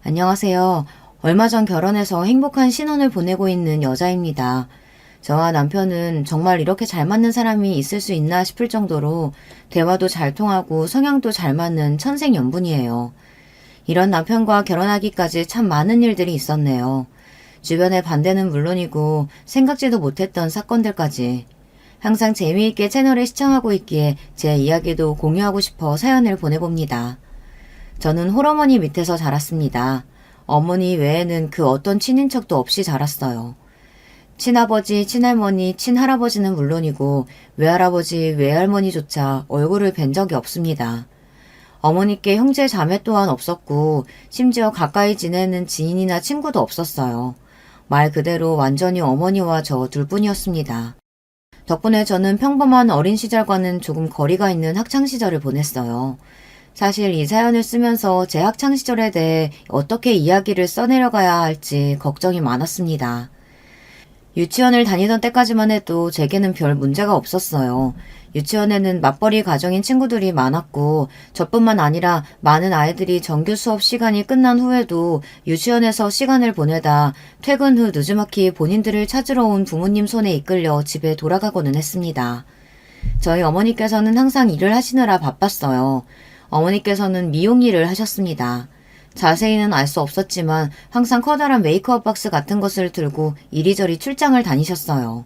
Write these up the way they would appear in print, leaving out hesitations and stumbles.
안녕하세요. 얼마 전 결혼해서 행복한 신혼을 보내고 있는 여자입니다. 저와 남편은 정말 이렇게 잘 맞는 사람이 있을 수 있나 싶을 정도로 대화도 잘 통하고 성향도 잘 맞는 천생연분이에요. 이런 남편과 결혼하기까지 참 많은 일들이 있었네요. 주변의 반대는 물론이고 생각지도 못했던 사건들까지. 항상 재미있게 채널을 시청하고 있기에 제 이야기도 공유하고 싶어 사연을 보내봅니다. 저는 홀어머니 밑에서 자랐습니다. 어머니 외에는 그 어떤 친인척도 없이 자랐어요. 친아버지, 친할머니, 친할아버지는 물론이고 외할아버지, 외할머니조차 얼굴을 뵌 적이 없습니다. 어머니께 형제 자매 또한 없었고 심지어 가까이 지내는 지인이나 친구도 없었어요. 말 그대로 완전히 어머니와 저 둘뿐이었습니다. 덕분에 저는 평범한 어린 시절과는 조금 거리가 있는 학창 시절을 보냈어요. 사실 이 사연을 쓰면서 제 학창 시절에 대해 어떻게 이야기를 써내려가야 할지 걱정이 많았습니다. 유치원을 다니던 때까지만 해도 제게는 별 문제가 없었어요. 유치원에는 맞벌이 가정인 친구들이 많았고 저뿐만 아니라 많은 아이들이 정규 수업 시간이 끝난 후에도 유치원에서 시간을 보내다 퇴근 후 느지막이 본인들을 찾으러 온 부모님 손에 이끌려 집에 돌아가고는 했습니다. 저희 어머니께서는 항상 일을 하시느라 바빴어요. 어머니께서는 미용 일을 하셨습니다. 자세히는 알 수 없었지만 항상 커다란 메이크업 박스 같은 것을 들고 이리저리 출장을 다니셨어요.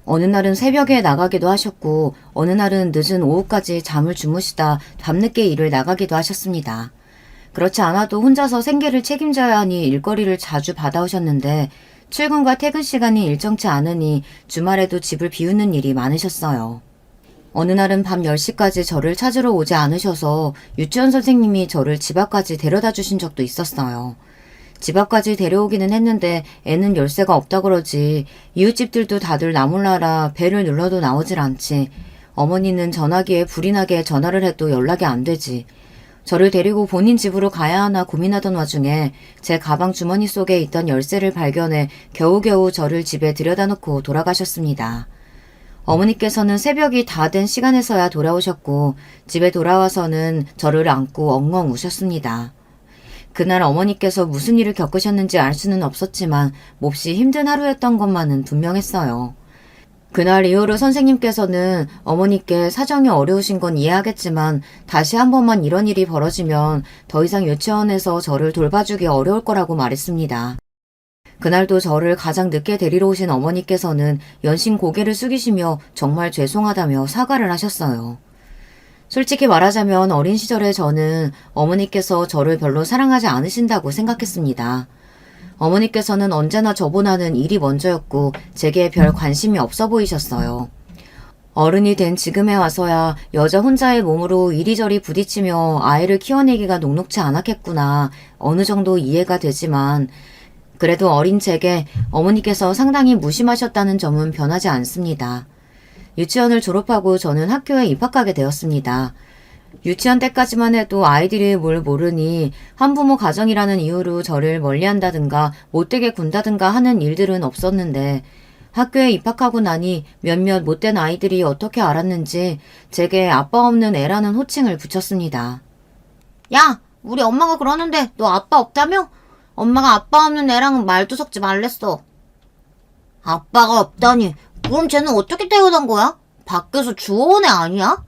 어느 날은 새벽에 나가기도 하셨고 어느 날은 늦은 오후까지 잠을 주무시다 밤늦게 일을 나가기도 하셨습니다. 그렇지 않아도 혼자서 생계를 책임져야 하니 일거리를 자주 받아오셨는데 출근과 퇴근 시간이 일정치 않으니 주말에도 집을 비우는 일이 많으셨어요. 어느 날은 밤 10시까지 저를 찾으러 오지 않으셔서 유치원 선생님이 저를 집 앞까지 데려다 주신 적도 있었어요. 집 앞까지 데려오기는 했는데 애는 열쇠가 없다 그러지 이웃집들도 다들 나 몰라라 벨을 눌러도 나오질 않지. 어머니는 전화기에 불이 나게 전화를 해도 연락이 안 되지. 저를 데리고 본인 집으로 가야 하나 고민하던 와중에 제 가방 주머니 속에 있던 열쇠를 발견해 겨우겨우 저를 집에 들여다 놓고 돌아가셨습니다. 어머니께서는 새벽이 다 된 시간에서야 돌아오셨고 집에 돌아와서는 저를 안고 엉엉 우셨습니다. 그날 어머니께서 무슨 일을 겪으셨는지 알 수는 없었지만 몹시 힘든 하루였던 것만은 분명했어요. 그날 이후로 선생님께서는 어머니께 사정이 어려우신 건 이해하겠지만 다시 한 번만 이런 일이 벌어지면 더 이상 유치원에서 저를 돌봐주기 어려울 거라고 말했습니다. 그날도 저를 가장 늦게 데리러 오신 어머니께서는 연신 고개를 숙이시며 정말 죄송하다며 사과를 하셨어요. 솔직히 말하자면 어린 시절에 저는 어머니께서 저를 별로 사랑하지 않으신다고 생각했습니다. 어머니께서는 언제나 저보다는 일이 먼저였고 제게 별 관심이 없어 보이셨어요. 어른이 된 지금에 와서야 여자 혼자의 몸으로 이리저리 부딪히며 아이를 키워내기가 녹록지 않았겠구나 어느 정도 이해가 되지만 그래도 어린 제게 어머니께서 상당히 무심하셨다는 점은 변하지 않습니다. 유치원을 졸업하고 저는 학교에 입학하게 되었습니다. 유치원 때까지만 해도 아이들이 뭘 모르니 한부모 가정이라는 이유로 저를 멀리한다든가 못되게 군다든가 하는 일들은 없었는데 학교에 입학하고 나니 몇몇 못된 아이들이 어떻게 알았는지 제게 아빠 없는 애라는 호칭을 붙였습니다. 야, 우리 엄마가 그러는데 너 아빠 없다며? 엄마가 아빠 없는 애랑은 말도 섞지 말랬어. 아빠가 없다니, 그럼 쟤는 어떻게 태어난 거야? 밖에서 주워온 애 아니야?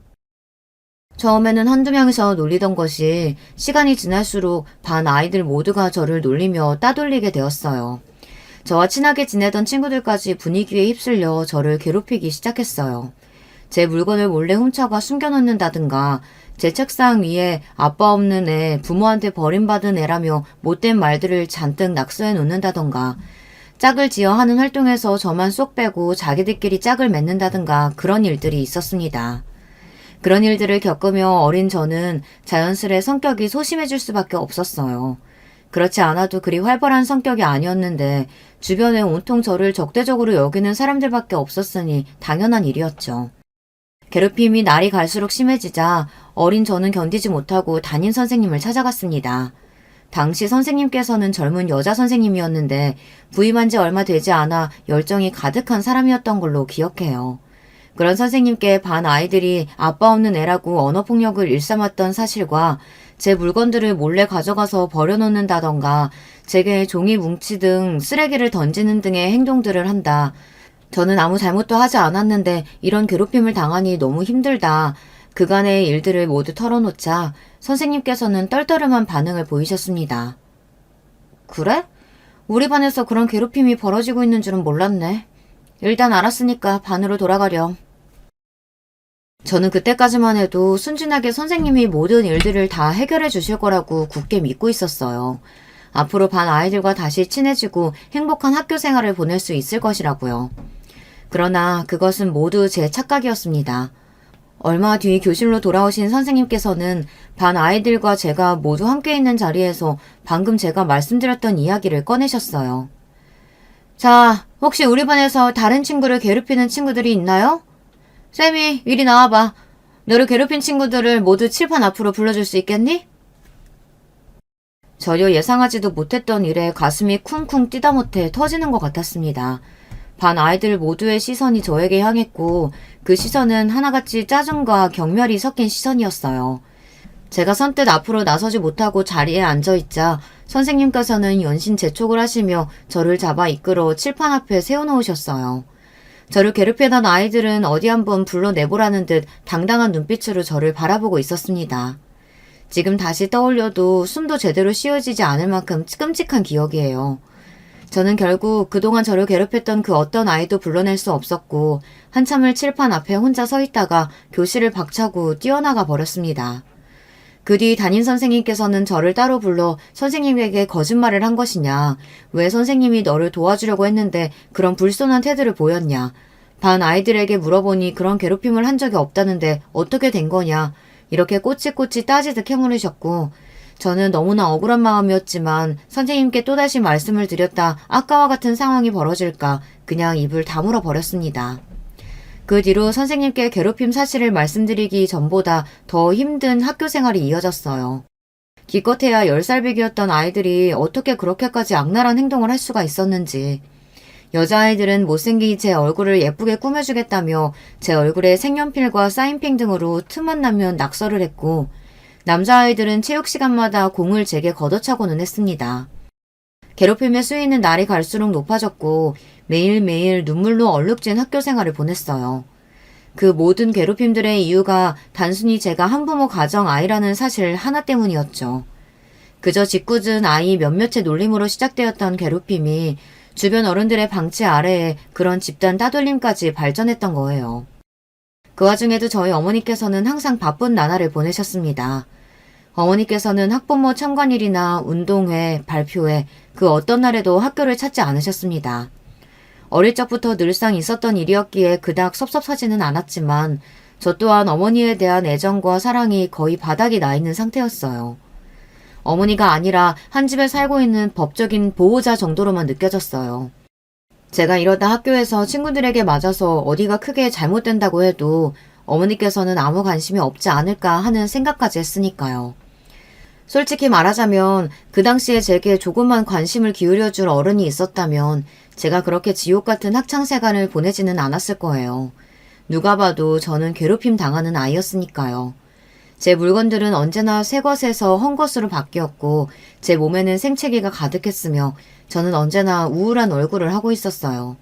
처음에는 한두 명이서 놀리던 것이 시간이 지날수록 반 아이들 모두가 저를 놀리며 따돌리게 되었어요. 저와 친하게 지내던 친구들까지 분위기에 휩쓸려 저를 괴롭히기 시작했어요. 제 물건을 몰래 훔쳐가 숨겨놓는다든가 제 책상 위에 아빠 없는 애, 부모한테 버림받은 애라며 못된 말들을 잔뜩 낙서해 놓는다던가 짝을 지어 하는 활동에서 저만 쏙 빼고 자기들끼리 짝을 맺는다든가 그런 일들이 있었습니다. 그런 일들을 겪으며 어린 저는 자연스레 성격이 소심해질 수밖에 없었어요. 그렇지 않아도 그리 활발한 성격이 아니었는데 주변에 온통 저를 적대적으로 여기는 사람들밖에 없었으니 당연한 일이었죠. 괴롭힘이 날이 갈수록 심해지자 어린 저는 견디지 못하고 담임 선생님을 찾아갔습니다. 당시 선생님께서는 젊은 여자 선생님이었는데 부임한 지 얼마 되지 않아 열정이 가득한 사람이었던 걸로 기억해요. 그런 선생님께 반 아이들이 아빠 없는 애라고 언어폭력을 일삼았던 사실과 제 물건들을 몰래 가져가서 버려놓는다던가 제게 종이 뭉치 등 쓰레기를 던지는 등의 행동들을 한다. 저는 아무 잘못도 하지 않았는데 이런 괴롭힘을 당하니 너무 힘들다. 그간의 일들을 모두 털어놓자 선생님께서는 떨떠름한 반응을 보이셨습니다. 그래? 우리 반에서 그런 괴롭힘이 벌어지고 있는 줄은 몰랐네. 일단 알았으니까 반으로 돌아가렴. 저는 그때까지만 해도 순진하게 선생님이 모든 일들을 다 해결해 주실 거라고 굳게 믿고 있었어요. 앞으로 반 아이들과 다시 친해지고 행복한 학교 생활을 보낼 수 있을 것이라고요. 그러나 그것은 모두 제 착각이었습니다. 얼마 뒤 교실로 돌아오신 선생님께서는 반 아이들과 제가 모두 함께 있는 자리에서 방금 제가 말씀드렸던 이야기를 꺼내셨어요. 자, 혹시 우리 반에서 다른 친구를 괴롭히는 친구들이 있나요? 쌤이 이리 나와봐. 너를 괴롭힌 친구들을 모두 칠판 앞으로 불러줄 수 있겠니? 전혀 예상하지도 못했던 일에 가슴이 쿵쿵 뛰다 못해 터지는 것 같았습니다. 반 아이들 모두의 시선이 저에게 향했고 그 시선은 하나같이 짜증과 경멸이 섞인 시선이었어요. 제가 선뜻 앞으로 나서지 못하고 자리에 앉아있자 선생님께서는 연신 재촉을 하시며 저를 잡아 이끌어 칠판 앞에 세워놓으셨어요. 저를 괴롭히던 아이들은 어디 한번 불러내보라는 듯 당당한 눈빛으로 저를 바라보고 있었습니다. 지금 다시 떠올려도 숨도 제대로 쉬어지지 않을 만큼 끔찍한 기억이에요. 저는 결국 그동안 저를 괴롭혔던 그 어떤 아이도 불러낼 수 없었고 한참을 칠판 앞에 혼자 서 있다가 교실을 박차고 뛰어나가 버렸습니다. 그 뒤 담임 선생님께서는 저를 따로 불러 선생님에게 거짓말을 한 것이냐, 왜 선생님이 너를 도와주려고 했는데 그런 불손한 태도를 보였냐, 반 아이들에게 물어보니 그런 괴롭힘을 한 적이 없다는데 어떻게 된 거냐, 이렇게 꼬치꼬치 따지듯 캐물으셨고 저는 너무나 억울한 마음이었지만 선생님께 또다시 말씀을 드렸다 아까와 같은 상황이 벌어질까 그냥 입을 다물어 버렸습니다. 그 뒤로 선생님께 괴롭힘 사실을 말씀드리기 전보다 더 힘든 학교 생활이 이어졌어요. 기껏해야 10살 배기였던 아이들이 어떻게 그렇게까지 악랄한 행동을 할 수가 있었는지. 여자아이들은 못생긴 제 얼굴을 예쁘게 꾸며주겠다며 제 얼굴에 색연필과 사인펜 등으로 틈만 나면 낙서를 했고 남자아이들은 체육 시간마다 공을 제게 걷어차고는 했습니다. 괴롭힘의 수위는 날이 갈수록 높아졌고 매일매일 눈물로 얼룩진 학교 생활을 보냈어요. 그 모든 괴롭힘들의 이유가 단순히 제가 한부모 가정 아이라는 사실 하나 때문이었죠. 그저 짓궂은 아이 몇몇의 놀림으로 시작되었던 괴롭힘이 주변 어른들의 방치 아래에 그런 집단 따돌림까지 발전했던 거예요. 그 와중에도 저희 어머니께서는 항상 바쁜 나날을 보내셨습니다. 어머니께서는 학부모 참관일이나 운동회, 발표회, 그 어떤 날에도 학교를 찾지 않으셨습니다. 어릴 적부터 늘상 있었던 일이었기에 그닥 섭섭하지는 않았지만 저 또한 어머니에 대한 애정과 사랑이 거의 바닥이 나 있는 상태였어요. 어머니가 아니라 한 집에 살고 있는 법적인 보호자 정도로만 느껴졌어요. 제가 이러다 학교에서 친구들에게 맞아서 어디가 크게 잘못된다고 해도 어머니께서는 아무 관심이 없지 않을까 하는 생각까지 했으니까요. 솔직히 말하자면 그 당시에 제게 조금만 관심을 기울여줄 어른이 있었다면 제가 그렇게 지옥 같은 학창생활을 보내지는 않았을 거예요. 누가 봐도 저는 괴롭힘 당하는 아이였으니까요. 제 물건들은 언제나 새 것에서 헌 것으로 바뀌었고 제 몸에는 생채기가 가득했으며 저는 언제나 우울한 얼굴을 하고 있었어요.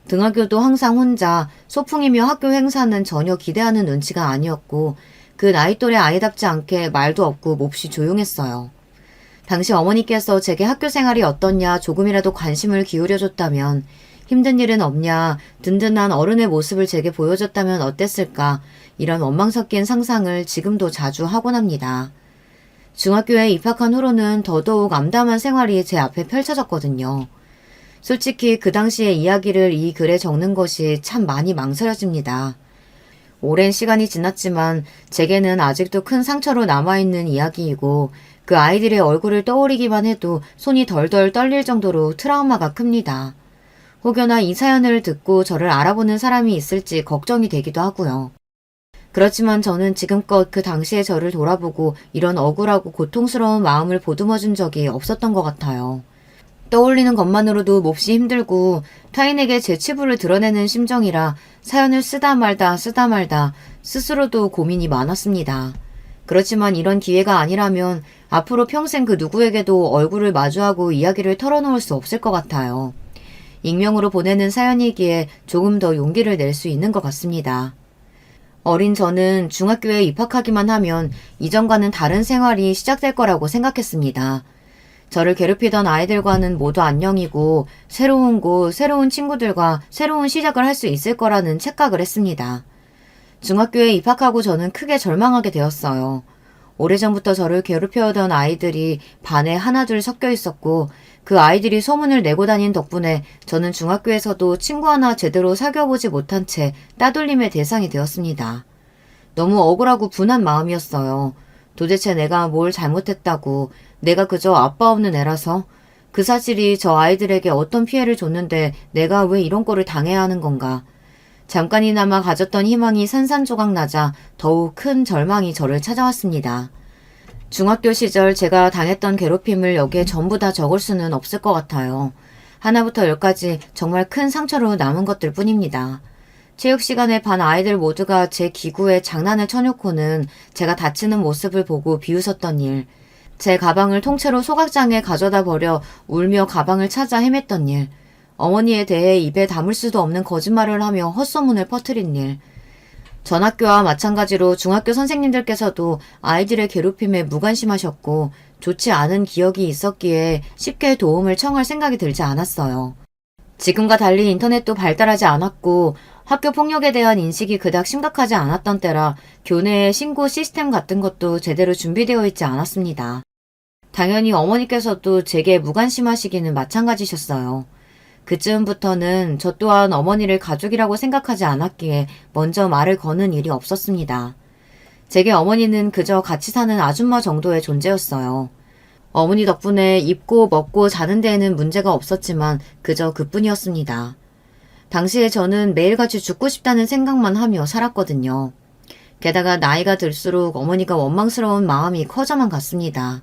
등하교도 항상 혼자, 소풍이며 학교 행사는 전혀 기대하는 눈치가 아니었고 그 나이 또래 아이답지 않게 말도 없고 몹시 조용했어요. 당시 어머니께서 제게 학교 생활이 어떻냐 조금이라도 관심을 기울여줬다면, 힘든 일은 없냐, 든든한 어른의 모습을 제게 보여줬다면 어땠을까, 이런 원망 섞인 상상을 지금도 자주 하곤 합니다. 중학교에 입학한 후로는 더더욱 암담한 생활이 제 앞에 펼쳐졌거든요. 솔직히 그 당시의 이야기를 이 글에 적는 것이 참 많이 망설여집니다. 오랜 시간이 지났지만 제게는 아직도 큰 상처로 남아있는 이야기이고 그 아이들의 얼굴을 떠올리기만 해도 손이 덜덜 떨릴 정도로 트라우마가 큽니다. 혹여나 이 사연을 듣고 저를 알아보는 사람이 있을지 걱정이 되기도 하고요. 그렇지만 저는 지금껏 그 당시의 저를 돌아보고 이런 억울하고 고통스러운 마음을 보듬어준 적이 없었던 것 같아요. 떠올리는 것만으로도 몹시 힘들고 타인에게 제 치부를 드러내는 심정이라 사연을 쓰다 말다 스스로도 고민이 많았습니다. 그렇지만 이런 기회가 아니라면 앞으로 평생 그 누구에게도 얼굴을 마주하고 이야기를 털어놓을 수 없을 것 같아요. 익명으로 보내는 사연이기에 조금 더 용기를 낼 수 있는 것 같습니다. 어린 저는 중학교에 입학하기만 하면 이전과는 다른 생활이 시작될 거라고 생각했습니다. 저를 괴롭히던 아이들과는 모두 안녕이고 새로운 곳, 새로운 친구들과 새로운 시작을 할 수 있을 거라는 착각을 했습니다. 중학교에 입학하고 저는 크게 절망하게 되었어요. 오래전부터 저를 괴롭혀오던 아이들이 반에 하나둘 섞여 있었고 그 아이들이 소문을 내고 다닌 덕분에 저는 중학교에서도 친구 하나 제대로 사귀어보지 못한 채 따돌림의 대상이 되었습니다. 너무 억울하고 분한 마음이었어요. 도대체 내가 뭘 잘못했다고, 내가 그저 아빠 없는 애라서, 그 사실이 저 아이들에게 어떤 피해를 줬는데 내가 왜 이런 꼴을 당해야 하는 건가. 잠깐이나마 가졌던 희망이 산산조각 나자 더욱 큰 절망이 저를 찾아왔습니다. 중학교 시절 제가 당했던 괴롭힘을 여기에 전부 다 적을 수는 없을 것 같아요. 하나부터 열까지 정말 큰 상처로 남은 것들 뿐입니다. 체육 시간에 반 아이들 모두가 제 기구에 장난을 쳐놓고는 제가 다치는 모습을 보고 비웃었던 일, 제 가방을 통째로 소각장에 가져다 버려 울며 가방을 찾아 헤맸던 일, 어머니에 대해 입에 담을 수도 없는 거짓말을 하며 헛소문을 퍼뜨린 일, 전 학교와 마찬가지로 중학교 선생님들께서도 아이들의 괴롭힘에 무관심하셨고 좋지 않은 기억이 있었기에 쉽게 도움을 청할 생각이 들지 않았어요. 지금과 달리 인터넷도 발달하지 않았고 학교 폭력에 대한 인식이 그닥 심각하지 않았던 때라 교내의 신고 시스템 같은 것도 제대로 준비되어 있지 않았습니다. 당연히 어머니께서도 제게 무관심하시기는 마찬가지셨어요. 그쯤부터는 저 또한 어머니를 가족이라고 생각하지 않았기에 먼저 말을 거는 일이 없었습니다. 제게 어머니는 그저 같이 사는 아줌마 정도의 존재였어요. 어머니 덕분에 입고 먹고 자는 데에는 문제가 없었지만 그저 그뿐이었습니다. 당시에 저는 매일같이 죽고 싶다는 생각만 하며 살았거든요. 게다가 나이가 들수록 어머니가 원망스러운 마음이 커져만 갔습니다.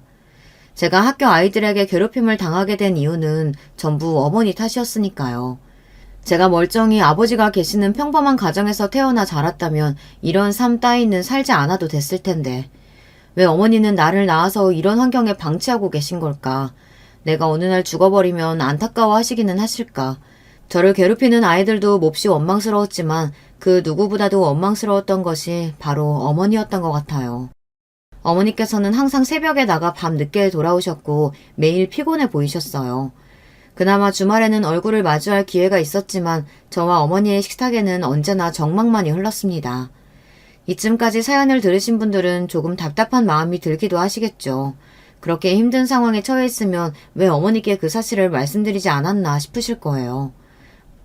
제가 학교 아이들에게 괴롭힘을 당하게 된 이유는 전부 어머니 탓이었으니까요. 제가 멀쩡히 아버지가 계시는 평범한 가정에서 태어나 자랐다면 이런 삶 따위는 살지 않아도 됐을 텐데 왜 어머니는 나를 낳아서 이런 환경에 방치하고 계신 걸까? 내가 어느 날 죽어버리면 안타까워 하시기는 하실까? 저를 괴롭히는 아이들도 몹시 원망스러웠지만 그 누구보다도 원망스러웠던 것이 바로 어머니였던 것 같아요. 어머니께서는 항상 새벽에 나가 밤 늦게 돌아오셨고 매일 피곤해 보이셨어요. 그나마 주말에는 얼굴을 마주할 기회가 있었지만 저와 어머니의 식탁에는 언제나 정막만이 흘렀습니다. 이쯤까지 사연을 들으신 분들은 조금 답답한 마음이 들기도 하시겠죠. 그렇게 힘든 상황에 처해 있으면 왜 어머니께 그 사실을 말씀드리지 않았나 싶으실 거예요.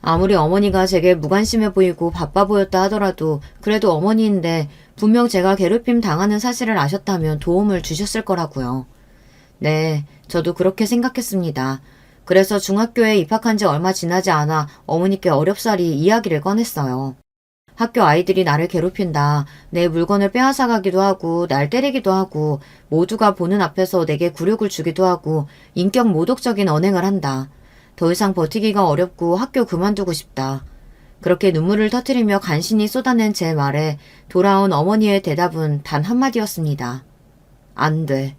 아무리 어머니가 제게 무관심해 보이고 바빠 보였다 하더라도 그래도 어머니인데 분명 제가 괴롭힘 당하는 사실을 아셨다면 도움을 주셨을 거라고요. 네, 저도 그렇게 생각했습니다. 그래서 중학교에 입학한 지 얼마 지나지 않아 어머니께 어렵사리 이야기를 꺼냈어요. 학교 아이들이 나를 괴롭힌다. 내 물건을 빼앗아가기도 하고 날 때리기도 하고 모두가 보는 앞에서 내게 굴욕을 주기도 하고 인격 모독적인 언행을 한다. 더 이상 버티기가 어렵고 학교 그만두고 싶다. 그렇게 눈물을 터뜨리며 간신히 쏟아낸 제 말에 돌아온 어머니의 대답은 단 한마디였습니다. 안 돼.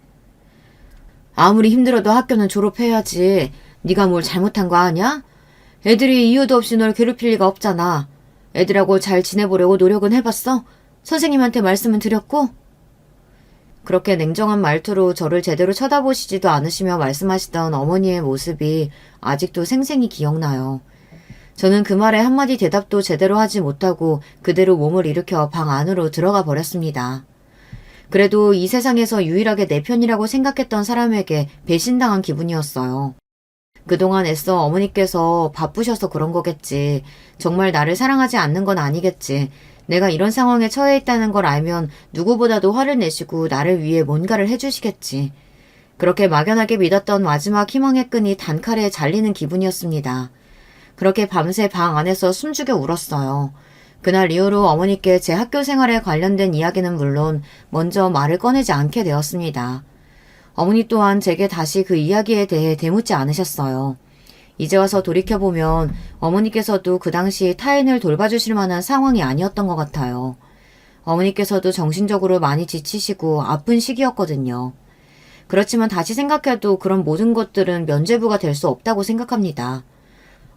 아무리 힘들어도 학교는 졸업해야지. 네가 뭘 잘못한 거 아냐? 애들이 이유도 없이 널 괴롭힐 리가 없잖아. 애들하고 잘 지내보려고 노력은 해봤어? 선생님한테 말씀은 드렸고? 그렇게 냉정한 말투로 저를 제대로 쳐다보시지도 않으시며 말씀하시던 어머니의 모습이 아직도 생생히 기억나요. 저는 그 말에 한마디 대답도 제대로 하지 못하고 그대로 몸을 일으켜 방 안으로 들어가 버렸습니다. 그래도 이 세상에서 유일하게 내 편이라고 생각했던 사람에게 배신당한 기분이었어요. 그동안 애써 어머니께서 바쁘셔서 그런 거겠지. 정말 나를 사랑하지 않는 건 아니겠지. 내가 이런 상황에 처해 있다는 걸 알면 누구보다도 화를 내시고 나를 위해 뭔가를 해주시겠지. 그렇게 막연하게 믿었던 마지막 희망의 끈이 단칼에 잘리는 기분이었습니다. 그렇게 밤새 방 안에서 숨죽여 울었어요. 그날 이후로 어머니께 제 학교 생활에 관련된 이야기는 물론 먼저 말을 꺼내지 않게 되었습니다. 어머니 또한 제게 다시 그 이야기에 대해 되묻지 않으셨어요. 이제 와서 돌이켜보면 어머니께서도 그 당시 타인을 돌봐주실 만한 상황이 아니었던 것 같아요. 어머니께서도 정신적으로 많이 지치시고 아픈 시기였거든요. 그렇지만 다시 생각해도 그런 모든 것들은 면죄부가 될 수 없다고 생각합니다.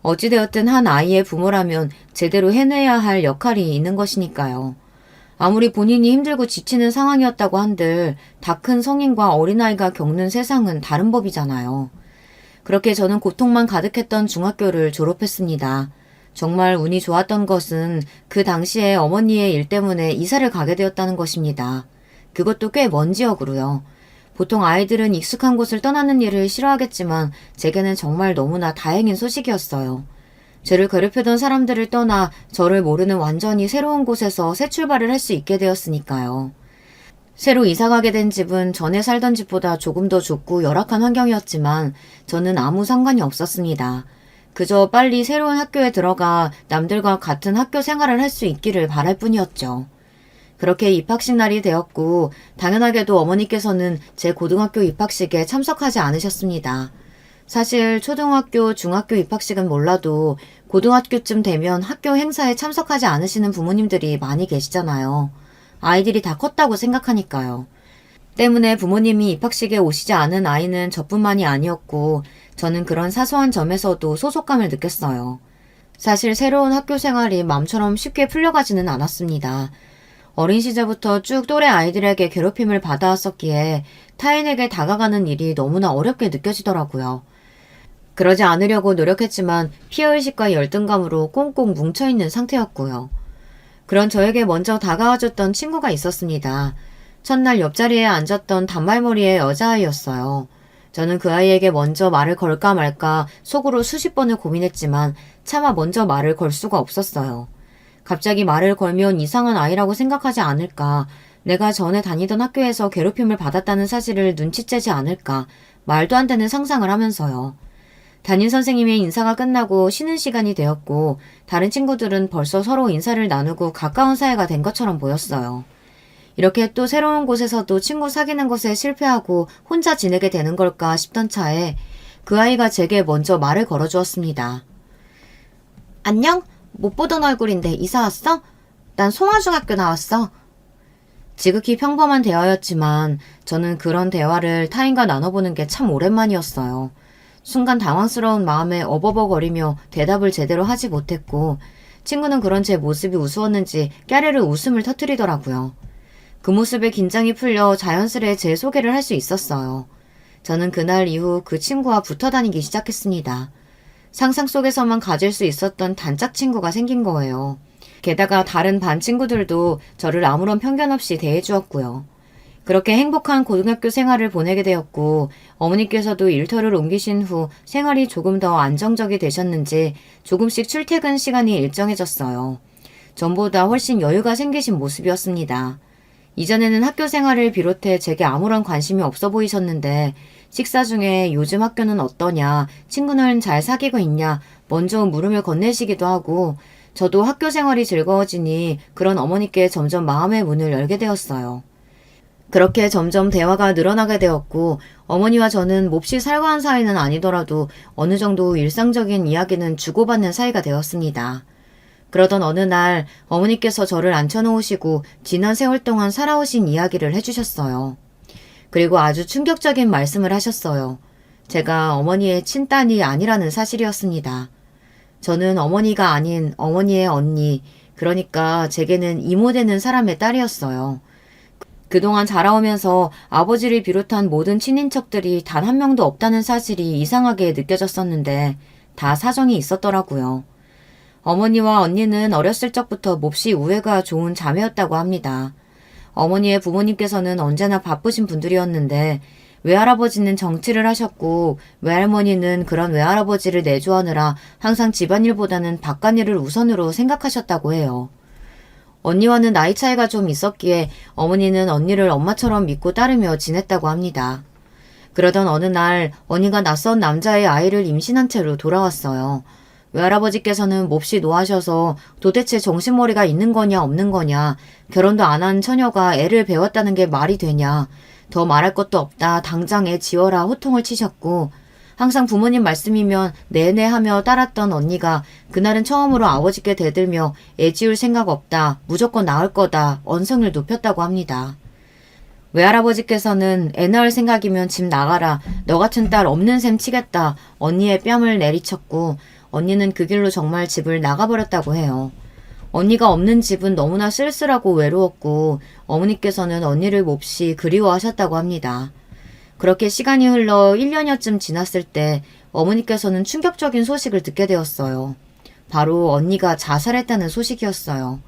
어찌되었든 한 아이의 부모라면 제대로 해내야 할 역할이 있는 것이니까요. 아무리 본인이 힘들고 지치는 상황이었다고 한들 다 큰 성인과 어린아이가 겪는 세상은 다른 법이잖아요. 그렇게 저는 고통만 가득했던 중학교를 졸업했습니다. 정말 운이 좋았던 것은 그 당시에 어머니의 일 때문에 이사를 가게 되었다는 것입니다. 그것도 꽤 먼 지역으로요. 보통 아이들은 익숙한 곳을 떠나는 일을 싫어하겠지만 제게는 정말 너무나 다행인 소식이었어요. 저를 괴롭히던 사람들을 떠나 저를 모르는 완전히 새로운 곳에서 새 출발을 할 수 있게 되었으니까요. 새로 이사가게 된 집은 전에 살던 집보다 조금 더 좁고 열악한 환경이었지만 저는 아무 상관이 없었습니다. 그저 빨리 새로운 학교에 들어가 남들과 같은 학교 생활을 할 수 있기를 바랄 뿐이었죠. 그렇게 입학식 날이 되었고 당연하게도 어머니께서는 제 고등학교 입학식에 참석하지 않으셨습니다. 사실 초등학교, 중학교 입학식은 몰라도 고등학교쯤 되면 학교 행사에 참석하지 않으시는 부모님들이 많이 계시잖아요. 아이들이 다 컸다고 생각하니까요. 때문에 부모님이 입학식에 오시지 않은 아이는 저뿐만이 아니었고 저는 그런 사소한 점에서도 소속감을 느꼈어요. 사실 새로운 학교 생활이 마음처럼 쉽게 풀려가지는 않았습니다. 어린 시절부터 쭉 또래 아이들에게 괴롭힘을 받아왔었기에 타인에게 다가가는 일이 너무나 어렵게 느껴지더라고요. 그러지 않으려고 노력했지만 피해의식과 열등감으로 꽁꽁 뭉쳐있는 상태였고요. 그런 저에게 먼저 다가와줬던 친구가 있었습니다. 첫날 옆자리에 앉았던 단발머리의 여자아이였어요. 저는 그 아이에게 먼저 말을 걸까 말까 속으로 수십 번을 고민했지만 차마 먼저 말을 걸 수가 없었어요. 갑자기 말을 걸면 이상한 아이라고 생각하지 않을까, 내가 전에 다니던 학교에서 괴롭힘을 받았다는 사실을 눈치채지 않을까, 말도 안 되는 상상을 하면서요. 담임 선생님의 인사가 끝나고 쉬는 시간이 되었고 다른 친구들은 벌써 서로 인사를 나누고 가까운 사이가 된 것처럼 보였어요. 이렇게 또 새로운 곳에서도 친구 사귀는 것에 실패하고 혼자 지내게 되는 걸까 싶던 차에 그 아이가 제게 먼저 말을 걸어주었습니다. 안녕? 못 보던 얼굴인데 이사 왔어? 난 송화중학교 나왔어. 지극히 평범한 대화였지만 저는 그런 대화를 타인과 나눠보는 게 참 오랜만이었어요. 순간 당황스러운 마음에 어버버거리며 대답을 제대로 하지 못했고 친구는 그런 제 모습이 우스웠는지 깨르르 웃음을 터뜨리더라고요. 그 모습에 긴장이 풀려 자연스레 제 소개를 할 수 있었어요. 저는 그날 이후 그 친구와 붙어 다니기 시작했습니다. 상상 속에서만 가질 수 있었던 단짝 친구가 생긴 거예요. 게다가 다른 반 친구들도 저를 아무런 편견 없이 대해주었고요. 그렇게 행복한 고등학교 생활을 보내게 되었고 어머니께서도 일터를 옮기신 후 생활이 조금 더 안정적이 되셨는지 조금씩 출퇴근 시간이 일정해졌어요. 전보다 훨씬 여유가 생기신 모습이었습니다. 이전에는 학교 생활을 비롯해 제게 아무런 관심이 없어 보이셨는데 식사 중에 요즘 학교는 어떠냐, 친구는 잘 사귀고 있냐 먼저 물음을 건네시기도 하고 저도 학교 생활이 즐거워지니 그런 어머니께 점점 마음의 문을 열게 되었어요. 그렇게 점점 대화가 늘어나게 되었고 어머니와 저는 몹시 살가운 사이는 아니더라도 어느 정도 일상적인 이야기는 주고받는 사이가 되었습니다. 그러던 어느 날 어머니께서 저를 앉혀놓으시고 지난 세월 동안 살아오신 이야기를 해주셨어요. 그리고 아주 충격적인 말씀을 하셨어요. 제가 어머니의 친딸이 아니라는 사실이었습니다. 저는 어머니가 아닌 어머니의 언니, 그러니까 제게는 이모 되는 사람의 딸이었어요. 그동안 자라오면서 아버지를 비롯한 모든 친인척들이 단 한 명도 없다는 사실이 이상하게 느껴졌었는데 다 사정이 있었더라고요. 어머니와 언니는 어렸을 적부터 몹시 우애가 좋은 자매였다고 합니다. 어머니의 부모님께서는 언제나 바쁘신 분들이었는데 외할아버지는 정치를 하셨고 외할머니는 그런 외할아버지를 내조하느라 항상 집안일보다는 바깥일을 우선으로 생각하셨다고 해요. 언니와는 나이 차이가 좀 있었기에 어머니는 언니를 엄마처럼 믿고 따르며 지냈다고 합니다. 그러던 어느 날 언니가 낯선 남자의 아이를 임신한 채로 돌아왔어요. 외할아버지께서는 몹시 노하셔서 도대체 정신머리가 있는 거냐 없는 거냐, 결혼도 안 한 처녀가 애를 배웠다는 게 말이 되냐, 더 말할 것도 없다. 당장 애 지어라 호통을 치셨고 항상 부모님 말씀이면 내내 하며 따랐던 언니가 그날은 처음으로 아버지께 대들며 애 지울 생각 없다. 무조건 낳을 거다. 언성을 높였다고 합니다. 외할아버지께서는 애 낳을 생각이면 집 나가라. 너 같은 딸 없는 셈 치겠다. 언니의 뺨을 내리쳤고 언니는 그 길로 정말 집을 나가버렸다고 해요. 언니가 없는 집은 너무나 쓸쓸하고 외로웠고 어머니께서는 언니를 몹시 그리워하셨다고 합니다. 그렇게 시간이 흘러 1년여쯤 지났을 때 어머니께서는 충격적인 소식을 듣게 되었어요. 바로 언니가 자살했다는 소식이었어요.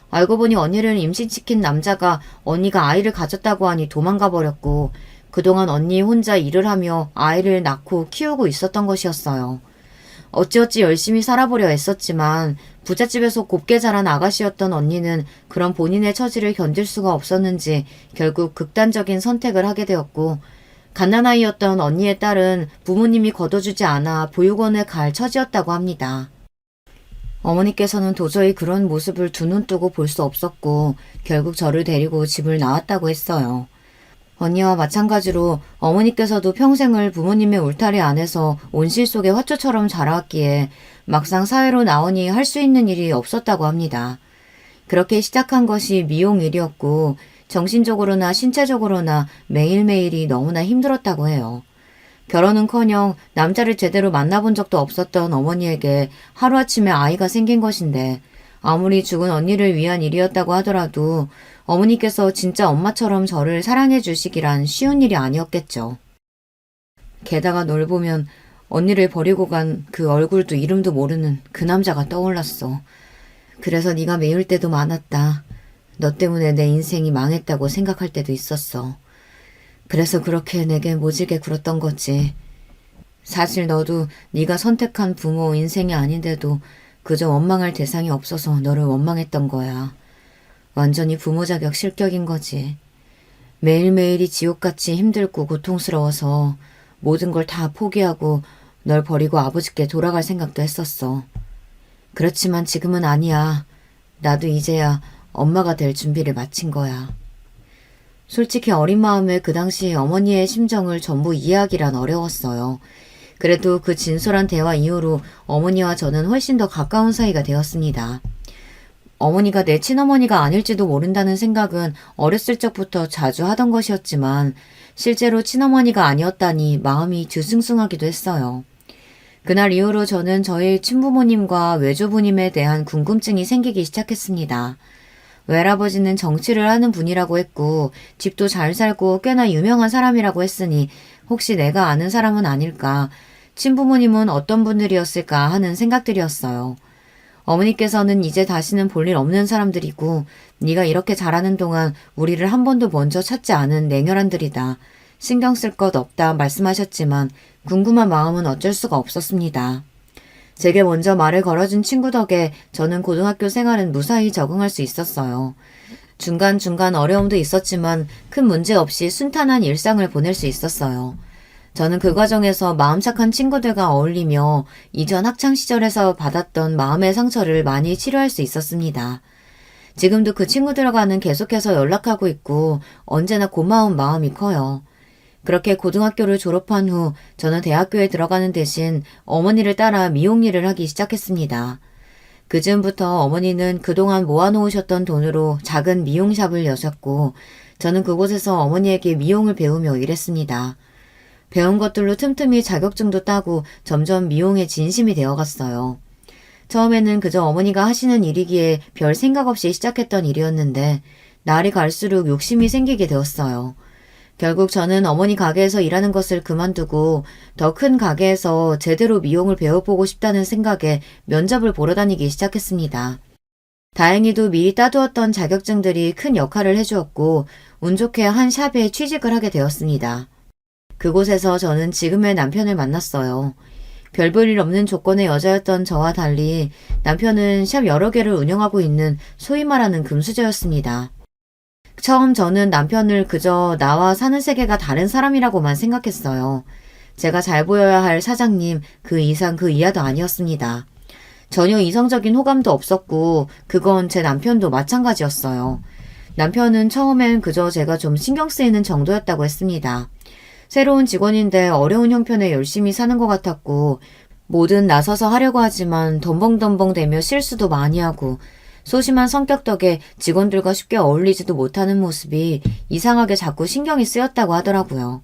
알고 보니 언니를 임신시킨 남자가 언니가 아이를 가졌다고 하니 도망가 버렸고 그동안 언니 혼자 일을 하며 아이를 낳고 키우고 있었던 것이었어요. 어찌어찌 열심히 살아보려 애썼지만 부잣집에서 곱게 자란 아가씨였던 언니는 그런 본인의 처지를 견딜 수가 없었는지 결국 극단적인 선택을 하게 되었고 갓난아이였던 언니의 딸은 부모님이 거둬주지 않아 보육원에 갈 처지였다고 합니다. 어머니께서는 도저히 그런 모습을 두 눈 뜨고 볼 수 없었고 결국 저를 데리고 집을 나왔다고 했어요. 언니와 마찬가지로 어머니께서도 평생을 부모님의 울타리 안에서 온실 속의 화초처럼 자라왔기에 막상 사회로 나오니 할 수 있는 일이 없었다고 합니다. 그렇게 시작한 것이 미용 일이었고 정신적으로나 신체적으로나 매일매일이 너무나 힘들었다고 해요. 결혼은커녕 남자를 제대로 만나본 적도 없었던 어머니에게 하루아침에 아이가 생긴 것인데 아무리 죽은 언니를 위한 일이었다고 하더라도 어머니께서 진짜 엄마처럼 저를 사랑해 주시기란 쉬운 일이 아니었겠죠. 게다가 널 보면 언니를 버리고 간 그 얼굴도 이름도 모르는 그 남자가 떠올랐어. 그래서 네가 미울 때도 많았다. 너 때문에 내 인생이 망했다고 생각할 때도 있었어. 그래서 그렇게 내게 모질게 굴었던 거지. 사실 너도 네가 선택한 부모 인생이 아닌데도 그저 원망할 대상이 없어서 너를 원망했던 거야. 완전히 부모 자격 실격인 거지. 매일매일이 지옥같이 힘들고 고통스러워서 모든 걸 다 포기하고 널 버리고 아버지께 돌아갈 생각도 했었어. 그렇지만 지금은 아니야. 나도 이제야 엄마가 될 준비를 마친 거야. 솔직히 어린 마음에 그 당시 어머니의 심정을 전부 이해하기란 어려웠어요. 그래도 그 진솔한 대화 이후로 어머니와 저는 훨씬 더 가까운 사이가 되었습니다. 어머니가 내 친어머니가 아닐지도 모른다는 생각은 어렸을 적부터 자주 하던 것이었지만 실제로 친어머니가 아니었다니 마음이 드숭숭하기도 했어요. 그날 이후로 저는 저희 친부모님과 외조부님에 대한 궁금증이 생기기 시작했습니다. 외할아버지는 정치를 하는 분이라고 했고 집도 잘 살고 꽤나 유명한 사람이라고 했으니 혹시 내가 아는 사람은 아닐까, 친부모님은 어떤 분들이었을까 하는 생각들이었어요. 어머니께서는 이제 다시는 볼 일 없는 사람들이고 네가 이렇게 잘하는 동안 우리를 한 번도 먼저 찾지 않은 냉혈한들이다. 신경 쓸 것 없다 말씀하셨지만 궁금한 마음은 어쩔 수가 없었습니다. 제게 먼저 말을 걸어준 친구 덕에 저는 고등학교 생활은 무사히 적응할 수 있었어요. 중간중간 어려움도 있었지만 큰 문제 없이 순탄한 일상을 보낼 수 있었어요. 저는 그 과정에서 마음 착한 친구들과 어울리며 이전 학창시절에서 받았던 마음의 상처를 많이 치료할 수 있었습니다. 지금도 그 친구들과는 계속해서 연락하고 있고 언제나 고마운 마음이 커요. 그렇게 고등학교를 졸업한 후 저는 대학교에 들어가는 대신 어머니를 따라 미용 일을 하기 시작했습니다. 그즈음부터 어머니는 그동안 모아놓으셨던 돈으로 작은 미용샵을 여셨고 저는 그곳에서 어머니에게 미용을 배우며 일했습니다. 배운 것들로 틈틈이 자격증도 따고 점점 미용에 진심이 되어갔어요. 처음에는 그저 어머니가 하시는 일이기에 별 생각 없이 시작했던 일이었는데 날이 갈수록 욕심이 생기게 되었어요. 결국 저는 어머니 가게에서 일하는 것을 그만두고 더 큰 가게에서 제대로 미용을 배워보고 싶다는 생각에 면접을 보러 다니기 시작했습니다. 다행히도 미리 따두었던 자격증들이 큰 역할을 해주었고 운 좋게 한 샵에 취직을 하게 되었습니다. 그곳에서 저는 지금의 남편을 만났어요. 별 볼 일 없는 조건의 여자였던 저와 달리 남편은 샵 여러 개를 운영하고 있는 소위 말하는 금수저였습니다. 처음 저는 남편을 그저 나와 사는 세계가 다른 사람이라고만 생각했어요. 제가 잘 보여야 할 사장님, 그 이상 그 이하도 아니었습니다. 전혀 이성적인 호감도 없었고 그건 제 남편도 마찬가지였어요. 남편은 처음엔 그저 제가 좀 신경 쓰이는 정도였다고 했습니다. 새로운 직원인데 어려운 형편에 열심히 사는 것 같았고 뭐든 나서서 하려고 하지만 덤벙덤벙대며 실수도 많이 하고 소심한 성격 덕에 직원들과 쉽게 어울리지도 못하는 모습이 이상하게 자꾸 신경이 쓰였다고 하더라고요.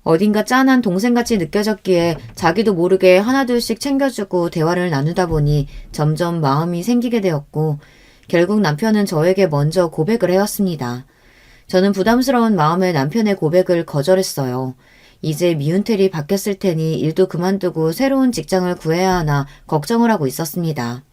어딘가 짠한 동생같이 느껴졌기에 자기도 모르게 하나둘씩 챙겨주고 대화를 나누다 보니 점점 마음이 생기게 되었고 결국 남편은 저에게 먼저 고백을 해왔습니다. 저는 부담스러운 마음에 남편의 고백을 거절했어요. 이제 미운텔이 바뀌었을 테니 일도 그만두고 새로운 직장을 구해야 하나 걱정을 하고 있었습니다.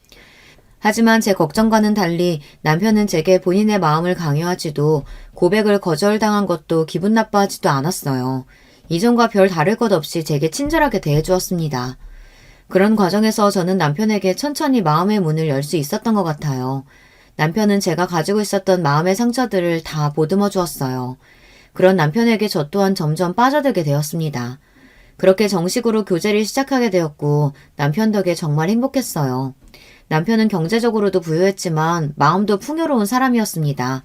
하지만 제 걱정과는 달리 남편은 제게 본인의 마음을 강요하지도 고백을 거절당한 것도 기분 나빠하지도 않았어요. 이전과 별 다를 것 없이 제게 친절하게 대해주었습니다. 그런 과정에서 저는 남편에게 천천히 마음의 문을 열 수 있었던 것 같아요. 남편은 제가 가지고 있었던 마음의 상처들을 다 보듬어 주었어요. 그런 남편에게 저 또한 점점 빠져들게 되었습니다. 그렇게 정식으로 교제를 시작하게 되었고 남편 덕에 정말 행복했어요. 남편은 경제적으로도 부유했지만 마음도 풍요로운 사람이었습니다.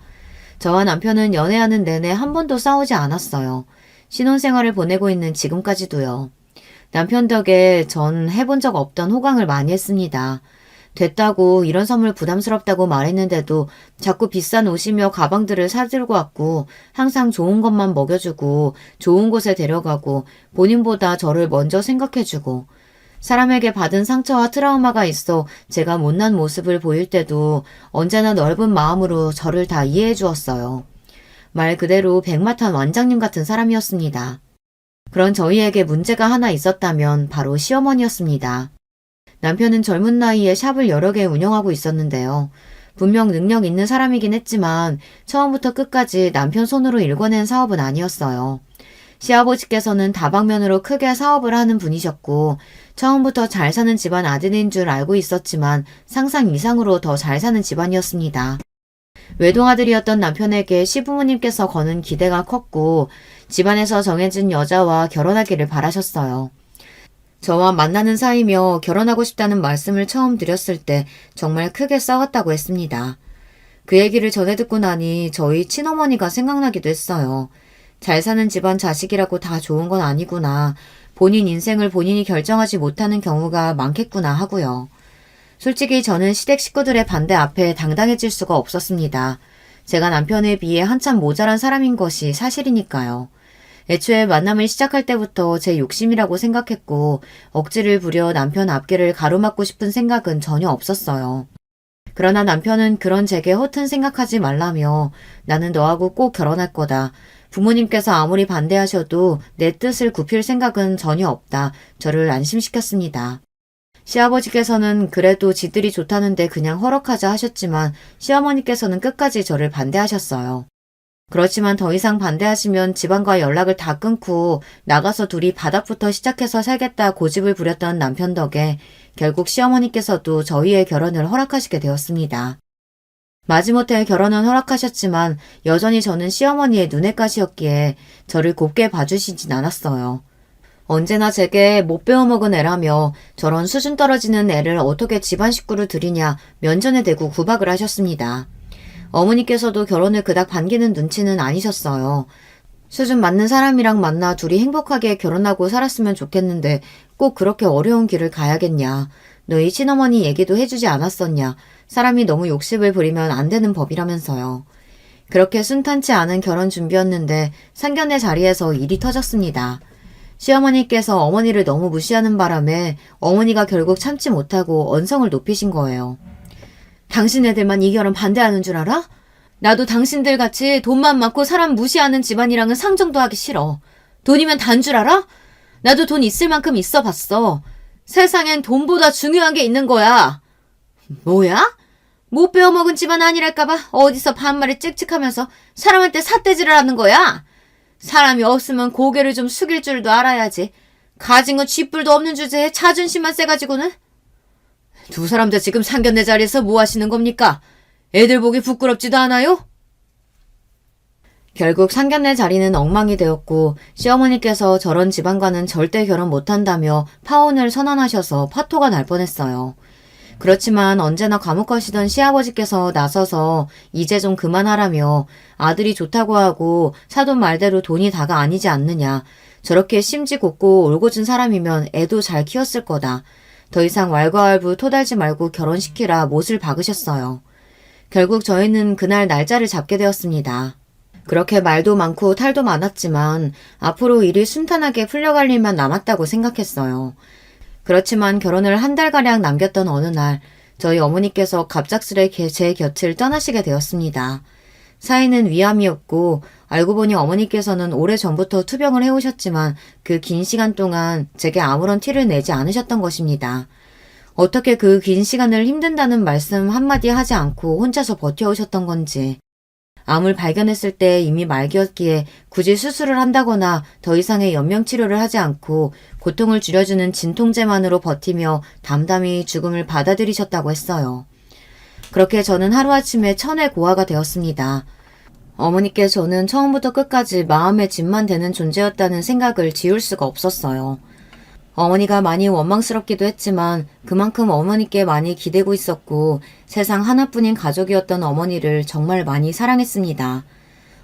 저와 남편은 연애하는 내내 한 번도 싸우지 않았어요. 신혼생활을 보내고 있는 지금까지도요. 남편 덕에 전 해본 적 없던 호강을 많이 했습니다. 됐다고 이런 선물 부담스럽다고 말했는데도 자꾸 비싼 옷이며 가방들을 사들고 왔고 항상 좋은 것만 먹여주고 좋은 곳에 데려가고 본인보다 저를 먼저 생각해주고 사람에게 받은 상처와 트라우마가 있어 제가 못난 모습을 보일 때도 언제나 넓은 마음으로 저를 다 이해해 주었어요. 말 그대로 백마탄 원장님 같은 사람이었습니다. 그런 저희에게 문제가 하나 있었다면 바로 시어머니였습니다. 남편은 젊은 나이에 샵을 여러 개 운영하고 있었는데요. 분명 능력 있는 사람이긴 했지만 처음부터 끝까지 남편 손으로 일궈낸 사업은 아니었어요. 시아버지께서는 다방면으로 크게 사업을 하는 분이셨고 처음부터 잘 사는 집안 아들인 줄 알고 있었지만 상상 이상으로 더 잘 사는 집안이었습니다. 외동아들이었던 남편에게 시부모님께서 거는 기대가 컸고 집안에서 정해진 여자와 결혼하기를 바라셨어요. 저와 만나는 사이며 결혼하고 싶다는 말씀을 처음 드렸을 때 정말 크게 싸웠다고 했습니다. 그 얘기를 전해 듣고 나니 저희 친어머니가 생각나기도 했어요. 잘 사는 집안 자식이라고 다 좋은 건 아니구나. 본인 인생을 본인이 결정하지 못하는 경우가 많겠구나 하고요. 솔직히 저는 시댁 식구들의 반대 앞에 당당해질 수가 없었습니다. 제가 남편에 비해 한참 모자란 사람인 것이 사실이니까요. 애초에 만남을 시작할 때부터 제 욕심이라고 생각했고 억지를 부려 남편 앞길을 가로막고 싶은 생각은 전혀 없었어요. 그러나 남편은 그런 제게 허튼 생각하지 말라며 나는 너하고 꼭 결혼할 거다. 부모님께서 아무리 반대하셔도 내 뜻을 굽힐 생각은 전혀 없다. 저를 안심시켰습니다. 시아버지께서는 그래도 지들이 좋다는데 그냥 허락하자 하셨지만 시어머니께서는 끝까지 저를 반대하셨어요. 그렇지만 더 이상 반대하시면 집안과 연락을 다 끊고 나가서 둘이 바닥부터 시작해서 살겠다 고집을 부렸던 남편 덕에 결국 시어머니께서도 저희의 결혼을 허락하시게 되었습니다. 마지못해 결혼은 허락하셨지만 여전히 저는 시어머니의 눈엣 가시였기에 저를 곱게 봐주시진 않았어요. 언제나 제게 못 배워먹은 애라며 저런 수준 떨어지는 애를 어떻게 집안 식구를 들이냐 면전에 대고 구박을 하셨습니다. 어머니께서도 결혼을 그닥 반기는 눈치는 아니셨어요. 수준 맞는 사람이랑 만나 둘이 행복하게 결혼하고 살았으면 좋겠는데 꼭 그렇게 어려운 길을 가야겠냐. 너희 친어머니 얘기도 해주지 않았었냐. 사람이 너무 욕심을 부리면 안 되는 법이라면서요. 그렇게 순탄치 않은 결혼 준비였는데 상견례 자리에서 일이 터졌습니다. 시어머니께서 어머니를 너무 무시하는 바람에 어머니가 결국 참지 못하고 언성을 높이신 거예요. 당신 애들만 이 결혼 반대하는 줄 알아? 나도 당신들 같이 돈만 많고 사람 무시하는 집안이랑은 상정도 하기 싫어. 돈이면 단 줄 알아? 나도 돈 있을 만큼 있어 봤어. 세상엔 돈보다 중요한 게 있는 거야. 뭐야? 못 배워먹은 집안 아니랄까봐 어디서 반말에 찍찍하면서 사람한테 삿대질을 하는 거야? 사람이 없으면 고개를 좀 숙일 줄도 알아야지. 가진 건 쥐뿔도 없는 주제에 자존심만 세가지고는. 두 사람도 지금 상견례 자리에서 뭐 하시는 겁니까? 애들 보기 부끄럽지도 않아요? 결국 상견례 자리는 엉망이 되었고 시어머니께서 저런 집안과는 절대 결혼 못한다며 파혼을 선언하셔서 파토가 날 뻔했어요. 그렇지만 언제나 과묵하시던 시아버지께서 나서서 이제 좀 그만하라며 아들이 좋다고 하고 사돈 말대로 돈이 다가 아니지 않느냐. 저렇게 심지 곱고 올곧은 사람이면 애도 잘 키웠을 거다. 더 이상 왈가왈부 토달지 말고 결혼시키라 못을 박으셨어요. 결국 저희는 그날 날짜를 잡게 되었습니다. 그렇게 말도 많고 탈도 많았지만 앞으로 일이 순탄하게 풀려갈 일만 남았다고 생각했어요. 그렇지만 결혼을 한 달가량 남겼던 어느 날 저희 어머니께서 갑작스레 제 곁을 떠나시게 되었습니다. 사인은 위암이었고 알고 보니 어머니께서는 오래전부터 투병을 해오셨지만 그 긴 시간 동안 제게 아무런 티를 내지 않으셨던 것입니다. 어떻게 그 긴 시간을 힘든다는 말씀 한마디 하지 않고 혼자서 버텨오셨던 건지. 암을 발견했을 때 이미 말기였기에 굳이 수술을 한다거나 더 이상의 연명치료를 하지 않고 고통을 줄여주는 진통제만으로 버티며 담담히 죽음을 받아들이셨다고 했어요. 그렇게 저는 하루아침에 천외고아가 되었습니다. 어머니께 저는 처음부터 끝까지 마음의 짐만 되는 존재였다는 생각을 지울 수가 없었어요. 어머니가 많이 원망스럽기도 했지만 그만큼 어머니께 많이 기대고 있었고 세상 하나뿐인 가족이었던 어머니를 정말 많이 사랑했습니다.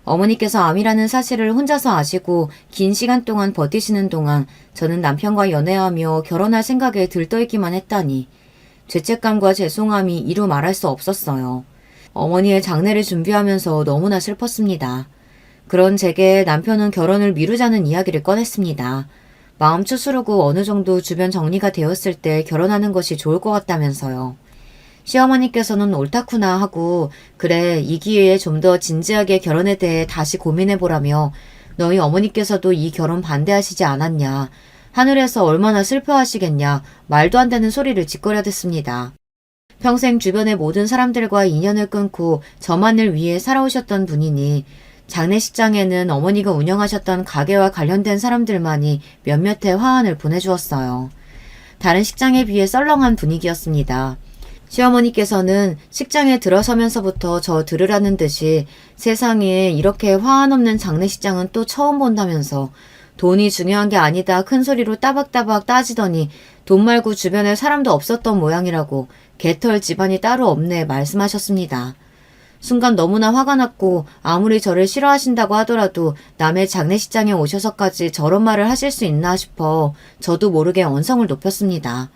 어머니께서 암이라는 사실을 혼자서 아시고 긴 시간 동안 버티시는 동안 저는 남편과 연애하며 결혼할 생각에 들떠있기만 했다니 죄책감과 죄송함이 이루 말할 수 없었어요. 어머니의 장례를 준비하면서 너무나 슬펐습니다. 그런 제게 남편은 결혼을 미루자는 이야기를 꺼냈습니다. 마음 추스르고 어느 정도 주변 정리가 되었을 때 결혼하는 것이 좋을 것 같다면서요. 시어머니께서는 옳다구나 하고 그래 이 기회에 좀 더 진지하게 결혼에 대해 다시 고민해보라며 너희 어머니께서도 이 결혼 반대하시지 않았냐. 하늘에서 얼마나 슬퍼하시겠냐. 말도 안 되는 소리를 짓거려댔습니다. 평생 주변의 모든 사람들과 인연을 끊고 저만을 위해 살아오셨던 분이니 장례식장에는 어머니가 운영하셨던 가게와 관련된 사람들만이 몇몇의 화환을 보내주었어요. 다른 식장에 비해 썰렁한 분위기였습니다. 시어머니께서는 식장에 들어서면서부터 저 들으라는 듯이 세상에 이렇게 화환 없는 장례식장은 또 처음 본다면서 돈이 중요한 게 아니다 큰 소리로 따박따박 따지더니 돈 말고 주변에 사람도 없었던 모양이라고 개털 집안이 따로 없네 말씀하셨습니다. 순간 너무나 화가 났고 아무리 저를 싫어하신다고 하더라도 남의 장례식장에 오셔서까지 저런 말을 하실 수 있나 싶어 저도 모르게 언성을 높였습니다.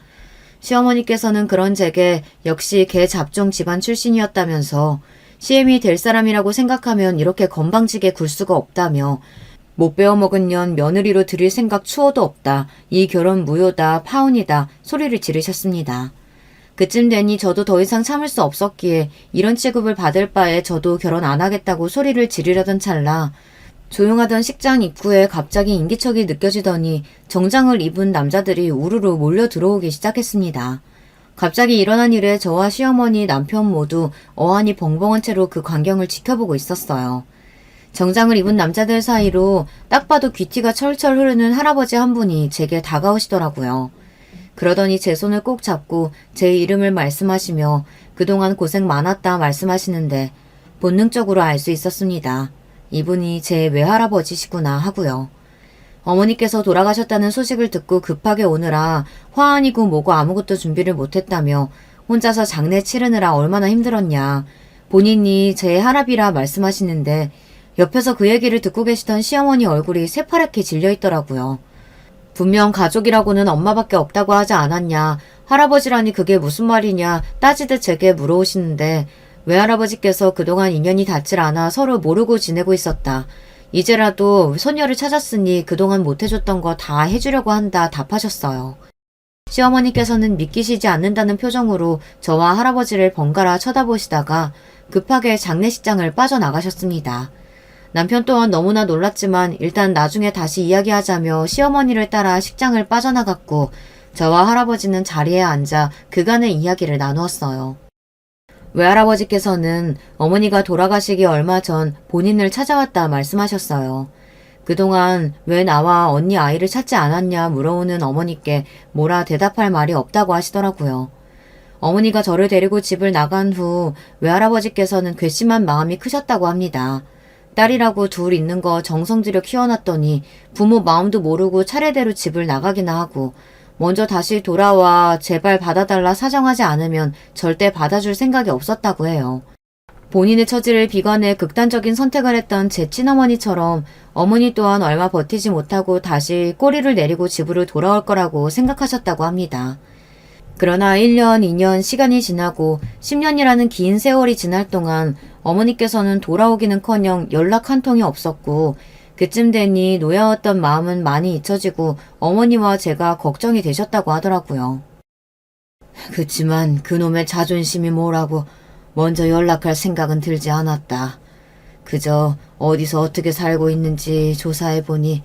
시어머니께서는 그런 제게 역시 개 잡종 집안 출신이었다면서 시엠이 될 사람이라고 생각하면 이렇게 건방지게 굴 수가 없다며 못 배워먹은 년 며느리로 들일 생각 추호도 없다. 이 결혼 무효다. 파혼이다. 소리를 지르셨습니다. 그쯤 되니 저도 더 이상 참을 수 없었기에 이런 취급을 받을 바에 저도 결혼 안 하겠다고 소리를 지르려던 찰나 조용하던 식장 입구에 갑자기 인기척이 느껴지더니 정장을 입은 남자들이 우르르 몰려 들어오기 시작했습니다. 갑자기 일어난 일에 저와 시어머니 남편 모두 어안이 벙벙한 채로 그 광경을 지켜보고 있었어요. 정장을 입은 남자들 사이로 딱 봐도 귀티가 철철 흐르는 할아버지 한 분이 제게 다가오시더라고요. 그러더니 제 손을 꼭 잡고 제 이름을 말씀하시며 그동안 고생 많았다 말씀하시는데 본능적으로 알 수 있었습니다. 이분이 제 외할아버지시구나 하고요. 어머니께서 돌아가셨다는 소식을 듣고 급하게 오느라 화환이고 뭐고 아무것도 준비를 못했다며 혼자서 장례 치르느라 얼마나 힘들었냐. 본인이 제 할아비라 말씀하시는데 옆에서 그 얘기를 듣고 계시던 시어머니 얼굴이 새파랗게 질려있더라고요. 분명 가족이라고는 엄마밖에 없다고 하지 않았냐. 할아버지라니 그게 무슨 말이냐 따지듯 제게 물어오시는데 외할아버지께서 그동안 인연이 닿질 않아 서로 모르고 지내고 있었다. 이제라도 손녀를 찾았으니 그동안 못해줬던 거 다 해주려고 한다 답하셨어요. 시어머니께서는 믿기시지 않는다는 표정으로 저와 할아버지를 번갈아 쳐다보시다가 급하게 장례식장을 빠져나가셨습니다. 남편 또한 너무나 놀랐지만 일단 나중에 다시 이야기하자며 시어머니를 따라 식장을 빠져나갔고 저와 할아버지는 자리에 앉아 그간의 이야기를 나누었어요. 외할아버지께서는 어머니가 돌아가시기 얼마 전 본인을 찾아왔다 말씀하셨어요. 그동안 왜 나와 언니 아이를 찾지 않았냐 물어오는 어머니께 뭐라 대답할 말이 없다고 하시더라고요. 어머니가 저를 데리고 집을 나간 후 외할아버지께서는 괘씸한 마음이 크셨다고 합니다. 딸이라고 둘 있는 거 정성 들여 키워놨더니 부모 마음도 모르고 차례대로 집을 나가기나 하고 먼저 다시 돌아와 제발 받아달라 사정하지 않으면 절대 받아줄 생각이 없었다고 해요. 본인의 처지를 비관해 극단적인 선택을 했던 제 친어머니처럼 어머니 또한 얼마 버티지 못하고 다시 꼬리를 내리고 집으로 돌아올 거라고 생각하셨다고 합니다. 그러나 1년, 2년 시간이 지나고 10년이라는 긴 세월이 지날 동안 어머니께서는 돌아오기는커녕 연락 한 통이 없었고 그쯤 되니 놓여왔던 마음은 많이 잊혀지고 어머니와 제가 걱정이 되셨다고 하더라고요. 그치만 그놈의 자존심이 뭐라고 먼저 연락할 생각은 들지 않았다. 그저 어디서 어떻게 살고 있는지 조사해보니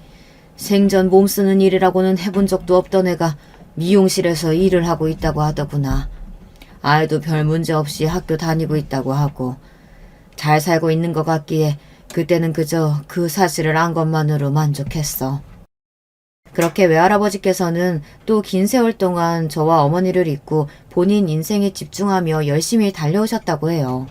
생전 몸쓰는 일이라고는 해본 적도 없던 애가 미용실에서 일을 하고 있다고 하더구나. 아이도 별 문제 없이 학교 다니고 있다고 하고 잘 살고 있는 것 같기에 그때는 그저 그 사실을 안 것만으로 만족했어. 그렇게 외할아버지께서는 또 긴 세월 동안 저와 어머니를 잊고 본인 인생에 집중하며 열심히 달려오셨다고 해요.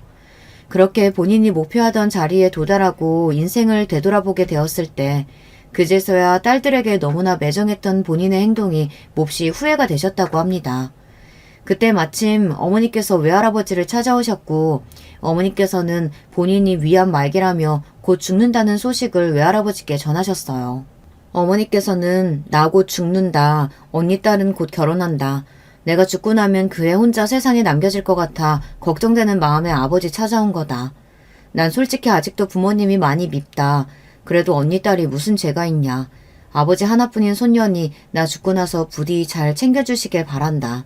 그렇게 본인이 목표하던 자리에 도달하고 인생을 되돌아보게 되었을 때 그제서야 딸들에게 너무나 매정했던 본인의 행동이 몹시 후회가 되셨다고 합니다. 그때 마침 어머니께서 외할아버지를 찾아오셨고 어머니께서는 본인이 위암 말기라며 곧 죽는다는 소식을 외할아버지께 전하셨어요. 어머니께서는 나 곧 죽는다. 언니 딸은 곧 결혼한다. 내가 죽고 나면 그 애 혼자 세상에 남겨질 것 같아 걱정되는 마음에 아버지 찾아온 거다. 난 솔직히 아직도 부모님이 많이 밉다. 그래도 언니 딸이 무슨 죄가 있냐. 아버지 하나뿐인 손녀니 나 죽고 나서 부디 잘 챙겨주시길 바란다.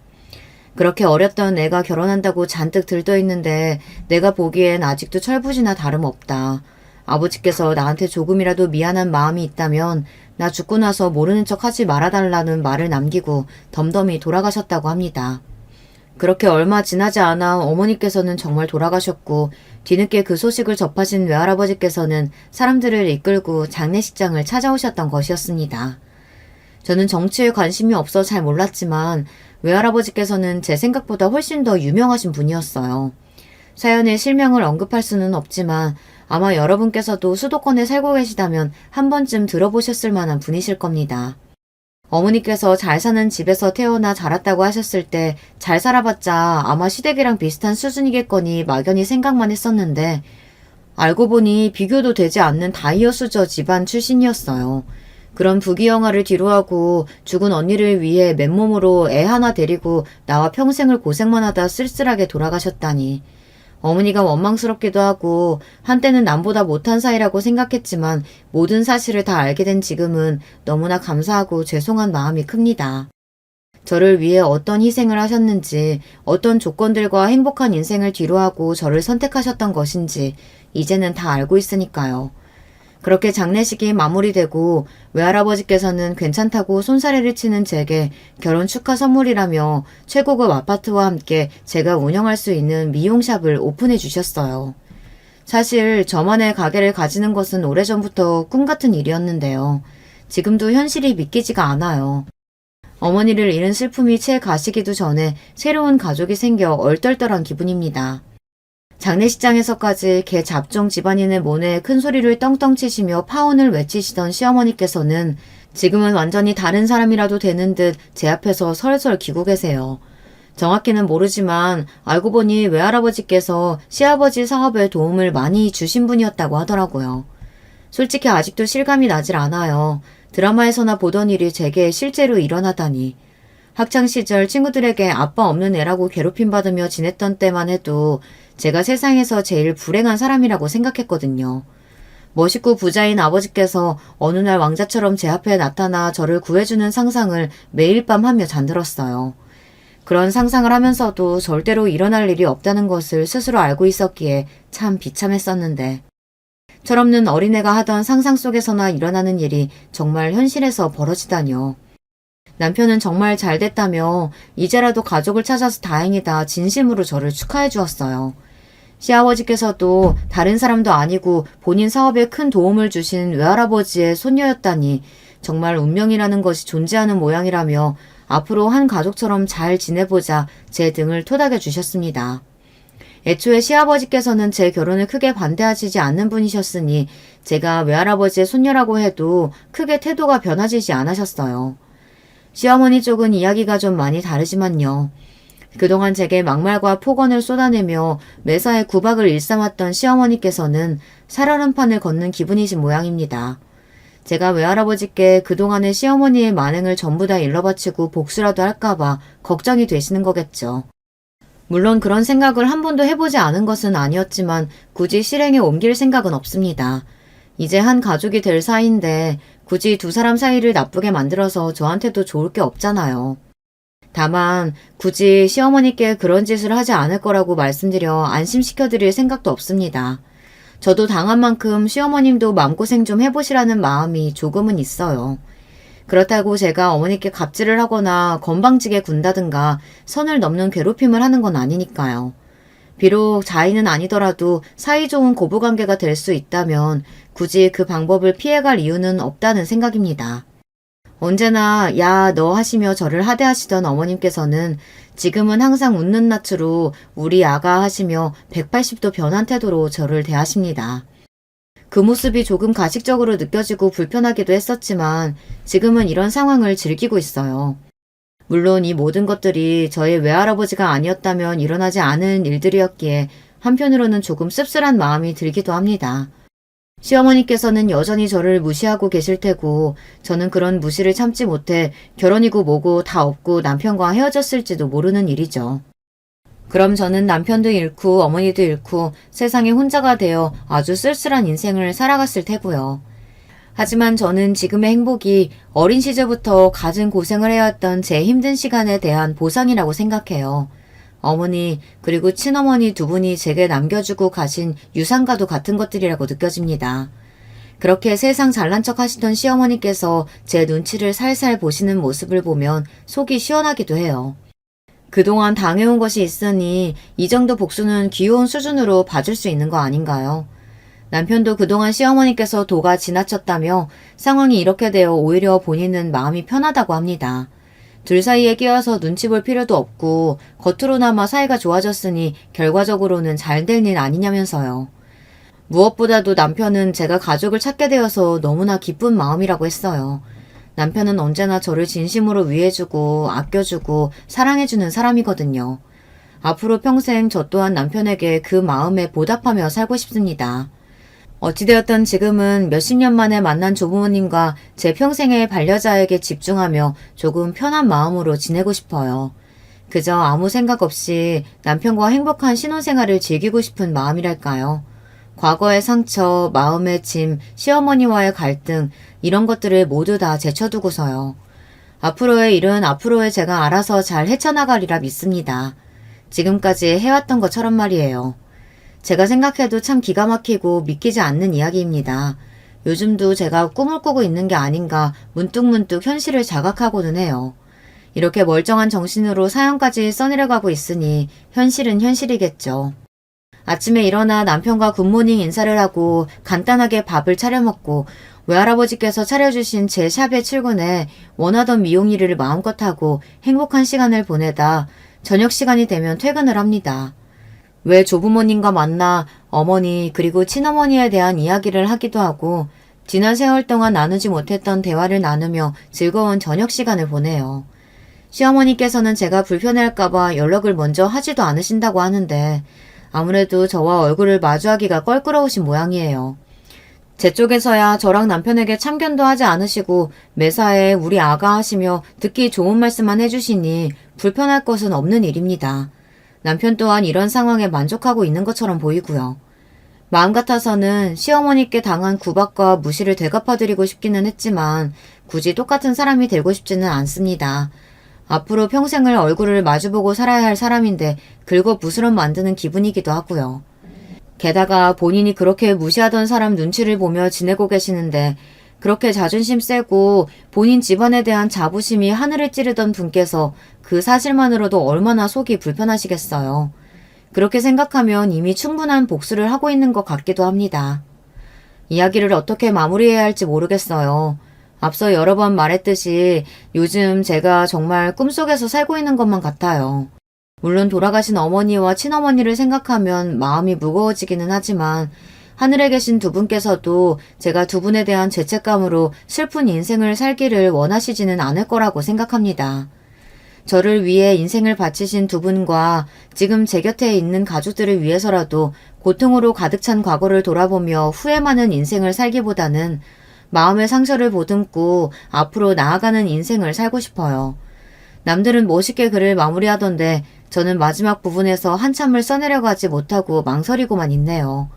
그렇게 어렸던 애가 결혼한다고 잔뜩 들떠있는데 내가 보기엔 아직도 철부지나 다름없다. 아버지께서 나한테 조금이라도 미안한 마음이 있다면 나 죽고 나서 모르는 척 하지 말아달라는 말을 남기고 덤덤히 돌아가셨다고 합니다. 그렇게 얼마 지나지 않아 어머니께서는 정말 돌아가셨고 뒤늦게 그 소식을 접하신 외할아버지께서는 사람들을 이끌고 장례식장을 찾아오셨던 것이었습니다. 저는 정치에 관심이 없어 잘 몰랐지만 외할아버지께서는 제 생각보다 훨씬 더 유명하신 분이었어요. 사연에 실명을 언급할 수는 없지만 아마 여러분께서도 수도권에 살고 계시다면 한 번쯤 들어보셨을 만한 분이실 겁니다. 어머니께서 잘 사는 집에서 태어나 자랐다고 하셨을 때 잘 살아봤자 아마 시댁이랑 비슷한 수준이겠거니 막연히 생각만 했었는데 알고 보니 비교도 되지 않는 다이어수저 집안 출신이었어요. 그런 부귀영화를 뒤로하고 죽은 언니를 위해 맨몸으로 애 하나 데리고 나와 평생을 고생만 하다 쓸쓸하게 돌아가셨다니. 어머니가 원망스럽기도 하고 한때는 남보다 못한 사이라고 생각했지만 모든 사실을 다 알게 된 지금은 너무나 감사하고 죄송한 마음이 큽니다. 저를 위해 어떤 희생을 하셨는지, 어떤 조건들과 행복한 인생을 뒤로하고 저를 선택하셨던 것인지 이제는 다 알고 있으니까요. 그렇게 장례식이 마무리되고 외할아버지께서는 괜찮다고 손사래를 치는 제게 결혼 축하 선물이라며 최고급 아파트와 함께 제가 운영할 수 있는 미용샵을 오픈해 주셨어요. 사실 저만의 가게를 가지는 것은 오래전부터 꿈같은 일이었는데요. 지금도 현실이 믿기지가 않아요. 어머니를 잃은 슬픔이 채 가시기도 전에 새로운 가족이 생겨 얼떨떨한 기분입니다. 장례식장에서까지 개 잡종 집안인을 모내 큰 소리를 떵떵 치시며 파혼을 외치시던 시어머니께서는 지금은 완전히 다른 사람이라도 되는 듯 제 앞에서 설설 기고 계세요. 정확히는 모르지만 알고 보니 외할아버지께서 시아버지 사업에 도움을 많이 주신 분이었다고 하더라고요. 솔직히 아직도 실감이 나질 않아요. 드라마에서나 보던 일이 제게 실제로 일어나다니. 학창시절 친구들에게 아빠 없는 애라고 괴롭힘받으며 지냈던 때만 해도 제가 세상에서 제일 불행한 사람이라고 생각했거든요. 멋있고 부자인 아버지께서 어느 날 왕자처럼 제 앞에 나타나 저를 구해주는 상상을 매일 밤 하며 잠들었어요. 그런 상상을 하면서도 절대로 일어날 일이 없다는 것을 스스로 알고 있었기에 참 비참했었는데 철없는 어린애가 하던 상상 속에서나 일어나는 일이 정말 현실에서 벌어지다뇨. 남편은 정말 잘 됐다며 이제라도 가족을 찾아서 다행이다 진심으로 저를 축하해 주었어요. 시아버지께서도 다른 사람도 아니고 본인 사업에 큰 도움을 주신 외할아버지의 손녀였다니 정말 운명이라는 것이 존재하는 모양이라며 앞으로 한 가족처럼 잘 지내보자 제 등을 토닥여 주셨습니다. 애초에 시아버지께서는 제 결혼을 크게 반대하시지 않는 분이셨으니 제가 외할아버지의 손녀라고 해도 크게 태도가 변화지지 않으셨어요. 시어머니 쪽은 이야기가 좀 많이 다르지만요. 그동안 제게 막말과 폭언을 쏟아내며 매사에 구박을 일삼았던 시어머니께서는 살얼음판을 걷는 기분이신 모양입니다. 제가 외할아버지께 그동안의 시어머니의 만행을 전부 다 일러바치고 복수라도 할까봐 걱정이 되시는 거겠죠. 물론 그런 생각을 한 번도 해보지 않은 것은 아니었지만 굳이 실행에 옮길 생각은 없습니다. 이제 한 가족이 될 사이인데 굳이 두 사람 사이를 나쁘게 만들어서 저한테도 좋을 게 없잖아요. 다만 굳이 시어머니께 그런 짓을 하지 않을 거라고 말씀드려 안심시켜드릴 생각도 없습니다. 저도 당한 만큼 시어머님도 마음고생 좀 해보시라는 마음이 조금은 있어요. 그렇다고 제가 어머니께 갑질을 하거나 건방지게 군다든가 선을 넘는 괴롭힘을 하는 건 아니니까요. 비록 자의는 아니더라도 사이좋은 고부관계가 될 수 있다면 굳이 그 방법을 피해갈 이유는 없다는 생각입니다. 언제나 야 너 하시며 저를 하대하시던 어머님께서는 지금은 항상 웃는 낯으로 우리 아가 하시며 180도 변한 태도로 저를 대하십니다. 그 모습이 조금 가식적으로 느껴지고 불편하기도 했었지만 지금은 이런 상황을 즐기고 있어요. 물론 이 모든 것들이 저의 외할아버지가 아니었다면 일어나지 않은 일들이었기에 한편으로는 조금 씁쓸한 마음이 들기도 합니다. 시어머니께서는 여전히 저를 무시하고 계실 테고 저는 그런 무시를 참지 못해 결혼이고 뭐고 다 없고 남편과 헤어졌을지도 모르는 일이죠. 그럼 저는 남편도 잃고 어머니도 잃고 세상에 혼자가 되어 아주 쓸쓸한 인생을 살아갔을 테고요. 하지만 저는 지금의 행복이 어린 시절부터 갖은 고생을 해왔던 제 힘든 시간에 대한 보상이라고 생각해요. 어머니 그리고 친어머니 두 분이 제게 남겨주고 가신 유산과도 같은 것들이라고 느껴집니다. 그렇게 세상 잘난 척 하시던 시어머니께서 제 눈치를 살살 보시는 모습을 보면 속이 시원하기도 해요. 그동안 당해온 것이 있으니 이 정도 복수는 귀여운 수준으로 봐줄 수 있는 거 아닌가요? 남편도 그동안 시어머니께서 도가 지나쳤다며 상황이 이렇게 되어 오히려 본인은 마음이 편하다고 합니다. 둘 사이에 끼어서 눈치 볼 필요도 없고 겉으로나마 사이가 좋아졌으니 결과적으로는 잘 될 일 아니냐면서요. 무엇보다도 남편은 제가 가족을 찾게 되어서 너무나 기쁜 마음이라고 했어요. 남편은 언제나 저를 진심으로 위해주고 아껴주고 사랑해주는 사람이거든요. 앞으로 평생 저 또한 남편에게 그 마음에 보답하며 살고 싶습니다. 어찌되었든 지금은 몇십 년 만에 만난 조부모님과 제 평생의 반려자에게 집중하며 조금 편한 마음으로 지내고 싶어요. 그저 아무 생각 없이 남편과 행복한 신혼생활을 즐기고 싶은 마음이랄까요. 과거의 상처, 마음의 짐, 시어머니와의 갈등 이런 것들을 모두 다 제쳐두고서요. 앞으로의 일은 앞으로의 제가 알아서 잘 헤쳐나가리라 믿습니다. 지금까지 해왔던 것처럼 말이에요. 제가 생각해도 참 기가 막히고 믿기지 않는 이야기입니다. 요즘도 제가 꿈을 꾸고 있는 게 아닌가 문득문득 현실을 자각하고는 해요. 이렇게 멀쩡한 정신으로 사연까지 써내려가고 있으니 현실은 현실이겠죠. 아침에 일어나 남편과 굿모닝 인사를 하고 간단하게 밥을 차려 먹고 외할아버지께서 차려주신 제 샵에 출근해 원하던 미용 일을 마음껏 하고 행복한 시간을 보내다 저녁 시간이 되면 퇴근을 합니다. 왜 조부모님과 만나 어머니 그리고 친어머니에 대한 이야기를 하기도 하고 지난 세월 동안 나누지 못했던 대화를 나누며 즐거운 저녁 시간을 보내요. 시어머니께서는 제가 불편해할까봐 연락을 먼저 하지도 않으신다고 하는데 아무래도 저와 얼굴을 마주하기가 껄끄러우신 모양이에요. 제 쪽에서야 저랑 남편에게 참견도 하지 않으시고 매사에 우리 아가 하시며 듣기 좋은 말씀만 해주시니 불편할 것은 없는 일입니다. 남편 또한 이런 상황에 만족하고 있는 것처럼 보이고요. 마음 같아서는 시어머니께 당한 구박과 무시를 되갚아드리고 싶기는 했지만 굳이 똑같은 사람이 되고 싶지는 않습니다. 앞으로 평생을 얼굴을 마주보고 살아야 할 사람인데 긁어부스럼 만드는 기분이기도 하고요. 게다가 본인이 그렇게 무시하던 사람 눈치를 보며 지내고 계시는데 그렇게 자존심 세고 본인 집안에 대한 자부심이 하늘을 찌르던 분께서 그 사실만으로도 얼마나 속이 불편하시겠어요. 그렇게 생각하면 이미 충분한 복수를 하고 있는 것 같기도 합니다. 이야기를 어떻게 마무리해야 할지 모르겠어요. 앞서 여러 번 말했듯이 요즘 제가 정말 꿈속에서 살고 있는 것만 같아요. 물론 돌아가신 어머니와 친어머니를 생각하면 마음이 무거워지기는 하지만 하늘에 계신 두 분께서도 제가 두 분에 대한 죄책감으로 슬픈 인생을 살기를 원하시지는 않을 거라고 생각합니다. 저를 위해 인생을 바치신 두 분과 지금 제 곁에 있는 가족들을 위해서라도 고통으로 가득 찬 과거를 돌아보며 후회 많은 인생을 살기보다는 마음의 상처를 보듬고 앞으로 나아가는 인생을 살고 싶어요. 남들은 멋있게 글을 마무리하던데 저는 마지막 부분에서 한참을 써내려가지 못하고 망설이고만 있네요.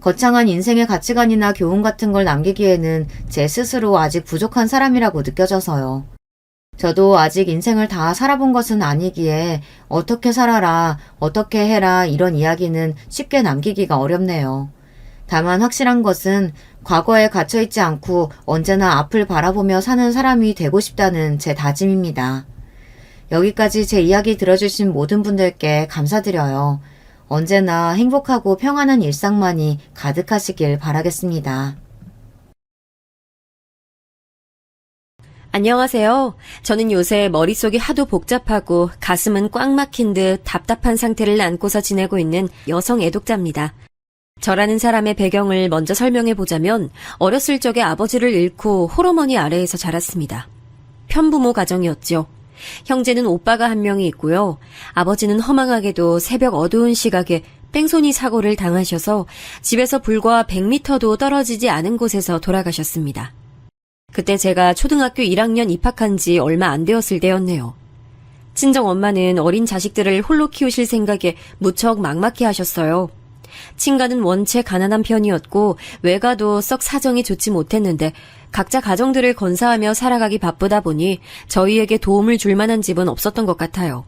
거창한 인생의 가치관이나 교훈 같은 걸 남기기에는 제 스스로 아직 부족한 사람이라고 느껴져서요. 저도 아직 인생을 다 살아본 것은 아니기에 어떻게 살아라, 어떻게 해라 이런 이야기는 쉽게 남기기가 어렵네요. 다만 확실한 것은 과거에 갇혀있지 않고 언제나 앞을 바라보며 사는 사람이 되고 싶다는 제 다짐입니다. 여기까지 제 이야기 들어주신 모든 분들께 감사드려요. 언제나 행복하고 평안한 일상만이 가득하시길 바라겠습니다. 안녕하세요. 저는 요새 머릿속이 하도 복잡하고 가슴은 꽉 막힌 듯 답답한 상태를 안고서 지내고 있는 여성 애독자입니다. 저라는 사람의 배경을 먼저 설명해보자면 어렸을 적에 아버지를 잃고 홀어머니 아래에서 자랐습니다. 편부모 가정이었죠. 형제는 오빠가 한 명이 있고요. 아버지는 허망하게도 새벽 어두운 시각에 뺑소니 사고를 당하셔서 집에서 불과 100m도 떨어지지 않은 곳에서 돌아가셨습니다. 그때 제가 초등학교 1학년 입학한 지 얼마 안 되었을 때였네요. 친정 엄마는 어린 자식들을 홀로 키우실 생각에 무척 막막해 하셨어요. 친가는 원체 가난한 편이었고 외가도 썩 사정이 좋지 못했는데 각자 가정들을 건사하며 살아가기 바쁘다 보니 저희에게 도움을 줄 만한 집은 없었던 것 같아요.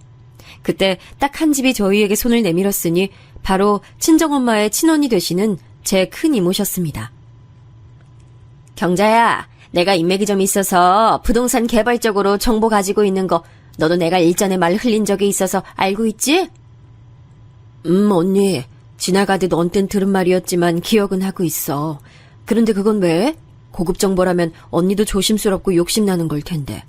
그때 딱 한 집이 저희에게 손을 내밀었으니 바로 친정엄마의 친언니 되시는 제 큰 이모셨습니다. 경자야, 내가 인맥이 좀 있어서 부동산 개발 쪽으로 정보 가지고 있는 거 너도 내가 일전에 말 흘린 적이 있어서 알고 있지? 언니. 지나가듯 언뜻 들은 말이었지만 기억은 하고 있어. 그런데 그건 왜? 고급 정보라면 언니도 조심스럽고 욕심나는 걸 텐데.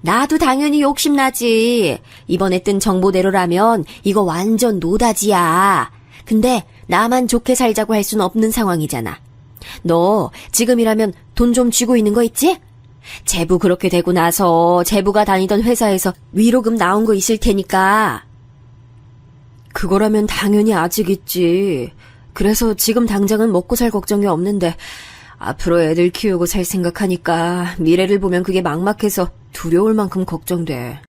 나도 당연히 욕심나지. 이번에 뜬 정보대로라면 이거 완전 노다지야. 근데 나만 좋게 살자고 할 순 없는 상황이잖아. 너 지금이라면 돈 좀 쥐고 있는 거 있지? 제부 그렇게 되고 나서 제부가 다니던 회사에서 위로금 나온 거 있을 테니까. 그거라면 당연히 아직 있지. 그래서 지금 당장은 먹고 살 걱정이 없는데 앞으로 애들 키우고 살 생각하니까 미래를 보면 그게 막막해서 두려울 만큼 걱정돼.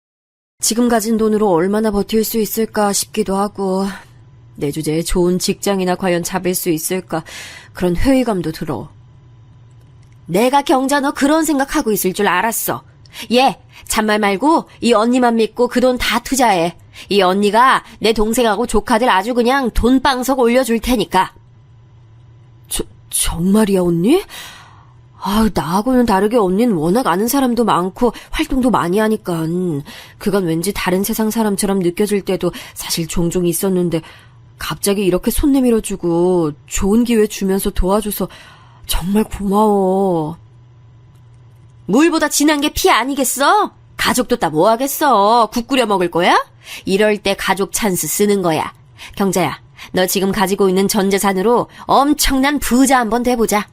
지금 가진 돈으로 얼마나 버틸 수 있을까 싶기도 하고 내 주제에 좋은 직장이나 과연 잡을 수 있을까 그런 회의감도 들어. 내가 경자 너 그런 생각하고 있을 줄 알았어. 얘 잔말 말고 이 언니만 믿고 그 돈 다 투자해. 이 언니가 내 동생하고 조카들 아주 그냥 돈방석 올려줄 테니까. 정말이야 언니? 나하고는 다르게 언니는 워낙 아는 사람도 많고 활동도 많이 하니까 그건 왠지 다른 세상 사람처럼 느껴질 때도 사실 종종 있었는데 갑자기 이렇게 손 내밀어주고 좋은 기회 주면서 도와줘서 정말 고마워. 물보다 진한 게 피 아니겠어? 가족도 다 뭐 하겠어? 국 끓여 먹을 거야? 이럴 때 가족 찬스 쓰는 거야. 경자야, 너 지금 가지고 있는 전 재산으로 엄청난 부자 한번 돼보자.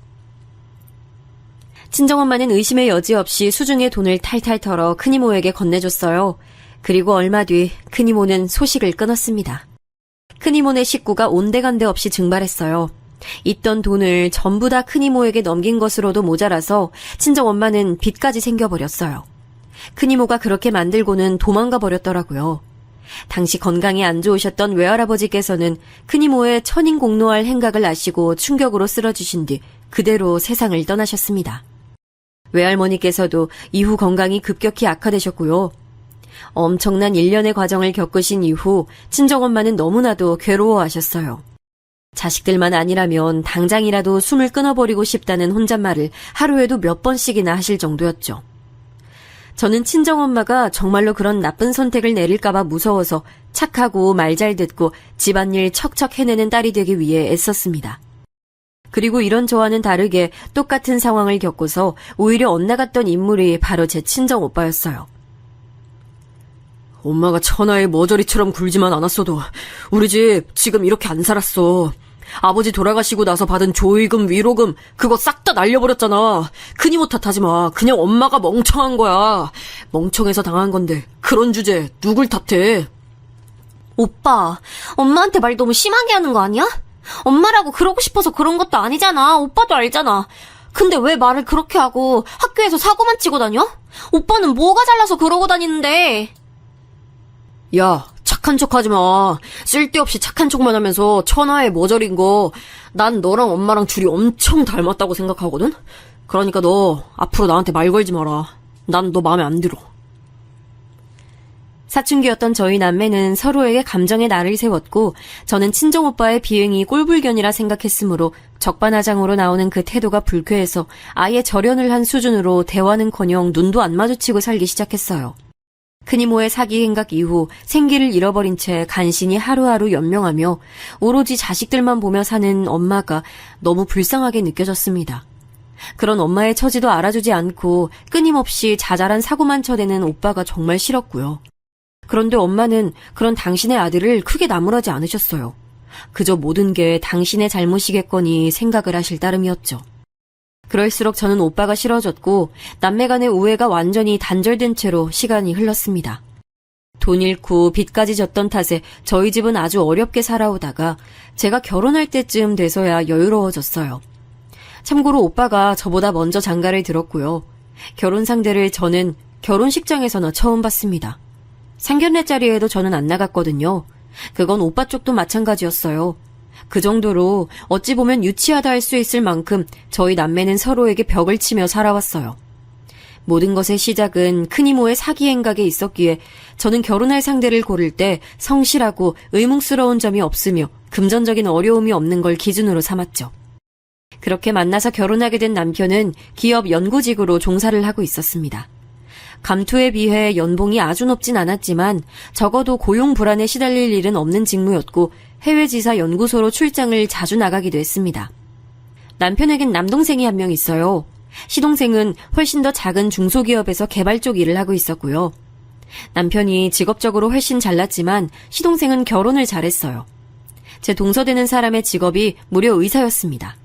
친정엄마는 의심의 여지 없이 수중에 돈을 탈탈 털어 큰이모에게 건네줬어요. 그리고 얼마 뒤 큰이모는 소식을 끊었습니다. 큰이모네 식구가 온데간데 없이 증발했어요. 있던 돈을 전부 다 큰이모에게 넘긴 것으로도 모자라서 친정엄마는 빚까지 생겨버렸어요. 큰이모가 그렇게 만들고는 도망가 버렸더라고요. 당시 건강이 안 좋으셨던 외할아버지께서는 큰이모의 천인공노할 행각을 아시고 충격으로 쓰러지신 뒤 그대로 세상을 떠나셨습니다. 외할머니께서도 이후 건강이 급격히 악화되셨고요. 엄청난 일련의 과정을 겪으신 이후 친정엄마는 너무나도 괴로워하셨어요. 자식들만 아니라면 당장이라도 숨을 끊어버리고 싶다는 혼잣말을 하루에도 몇 번씩이나 하실 정도였죠. 저는 친정엄마가 정말로 그런 나쁜 선택을 내릴까봐 무서워서 착하고 말 잘 듣고 집안일 척척 해내는 딸이 되기 위해 애썼습니다. 그리고 이런 저와는 다르게 똑같은 상황을 겪고서 오히려 엇나갔던 인물이 바로 제 친정오빠였어요. 엄마가 천하의 머저리처럼 굴지만 않았어도 우리 집 지금 이렇게 안 살았어. 아버지 돌아가시고 나서 받은 조의금, 위로금 그거 싹 다 날려버렸잖아. 큰이모 탓하지 마. 그냥 엄마가 멍청한 거야. 멍청해서 당한 건데 그런 주제 누굴 탓해? 오빠, 엄마한테 말 너무 심하게 하는 거 아니야? 엄마라고 그러고 싶어서 그런 것도 아니잖아. 오빠도 알잖아. 근데 왜 말을 그렇게 하고 학교에서 사고만 치고 다녀? 오빠는 뭐가 잘나서 그러고 다니는데? 야, 착한 척 하지 마. 쓸데없이 착한 척만 하면서 천하의 모자린 거. 난 너랑 엄마랑 둘이 엄청 닮았다고 생각하거든? 그러니까 너 앞으로 나한테 말 걸지 마라. 난 너 마음에 안 들어. 사춘기였던 저희 남매는 서로에게 감정의 날을 세웠고 저는 친정오빠의 비행이 꼴불견이라 생각했으므로 적반하장으로 나오는 그 태도가 불쾌해서 아예 절연을 한 수준으로 대화는커녕 눈도 안 마주치고 살기 시작했어요. 큰이모의 사기 행각 이후 생기를 잃어버린 채 간신히 하루하루 연명하며 오로지 자식들만 보며 사는 엄마가 너무 불쌍하게 느껴졌습니다. 그런 엄마의 처지도 알아주지 않고 끊임없이 자잘한 사고만 쳐대는 오빠가 정말 싫었고요. 그런데 엄마는 그런 당신의 아들을 크게 나무라지 않으셨어요. 그저 모든 게 당신의 잘못이겠거니 생각을 하실 따름이었죠. 그럴수록 저는 오빠가 싫어졌고 남매 간의 우애가 완전히 단절된 채로 시간이 흘렀습니다. 돈 잃고 빚까지 졌던 탓에 저희 집은 아주 어렵게 살아오다가 제가 결혼할 때쯤 돼서야 여유로워졌어요. 참고로 오빠가 저보다 먼저 장가를 들었고요. 결혼 상대를 저는 결혼식장에서나 처음 봤습니다. 상견례 자리에도 저는 안 나갔거든요. 그건 오빠 쪽도 마찬가지였어요. 그 정도로 어찌 보면 유치하다 할 수 있을 만큼 저희 남매는 서로에게 벽을 치며 살아왔어요. 모든 것의 시작은 큰이모의 사기 행각에 있었기에 저는 결혼할 상대를 고를 때 성실하고 의문스러운 점이 없으며 금전적인 어려움이 없는 걸 기준으로 삼았죠. 그렇게 만나서 결혼하게 된 남편은 기업 연구직으로 종사를 하고 있었습니다. 감투에 비해 연봉이 아주 높진 않았지만 적어도 고용 불안에 시달릴 일은 없는 직무였고 해외 지사 연구소로 출장을 자주 나가기도 했습니다. 남편에겐 남동생이 한 명 있어요. 시동생은 훨씬 더 작은 중소기업에서 개발 쪽 일을 하고 있었고요. 남편이 직업적으로 훨씬 잘났지만 시동생은 결혼을 잘했어요. 제 동서되는 사람의 직업이 무려 의사였습니다.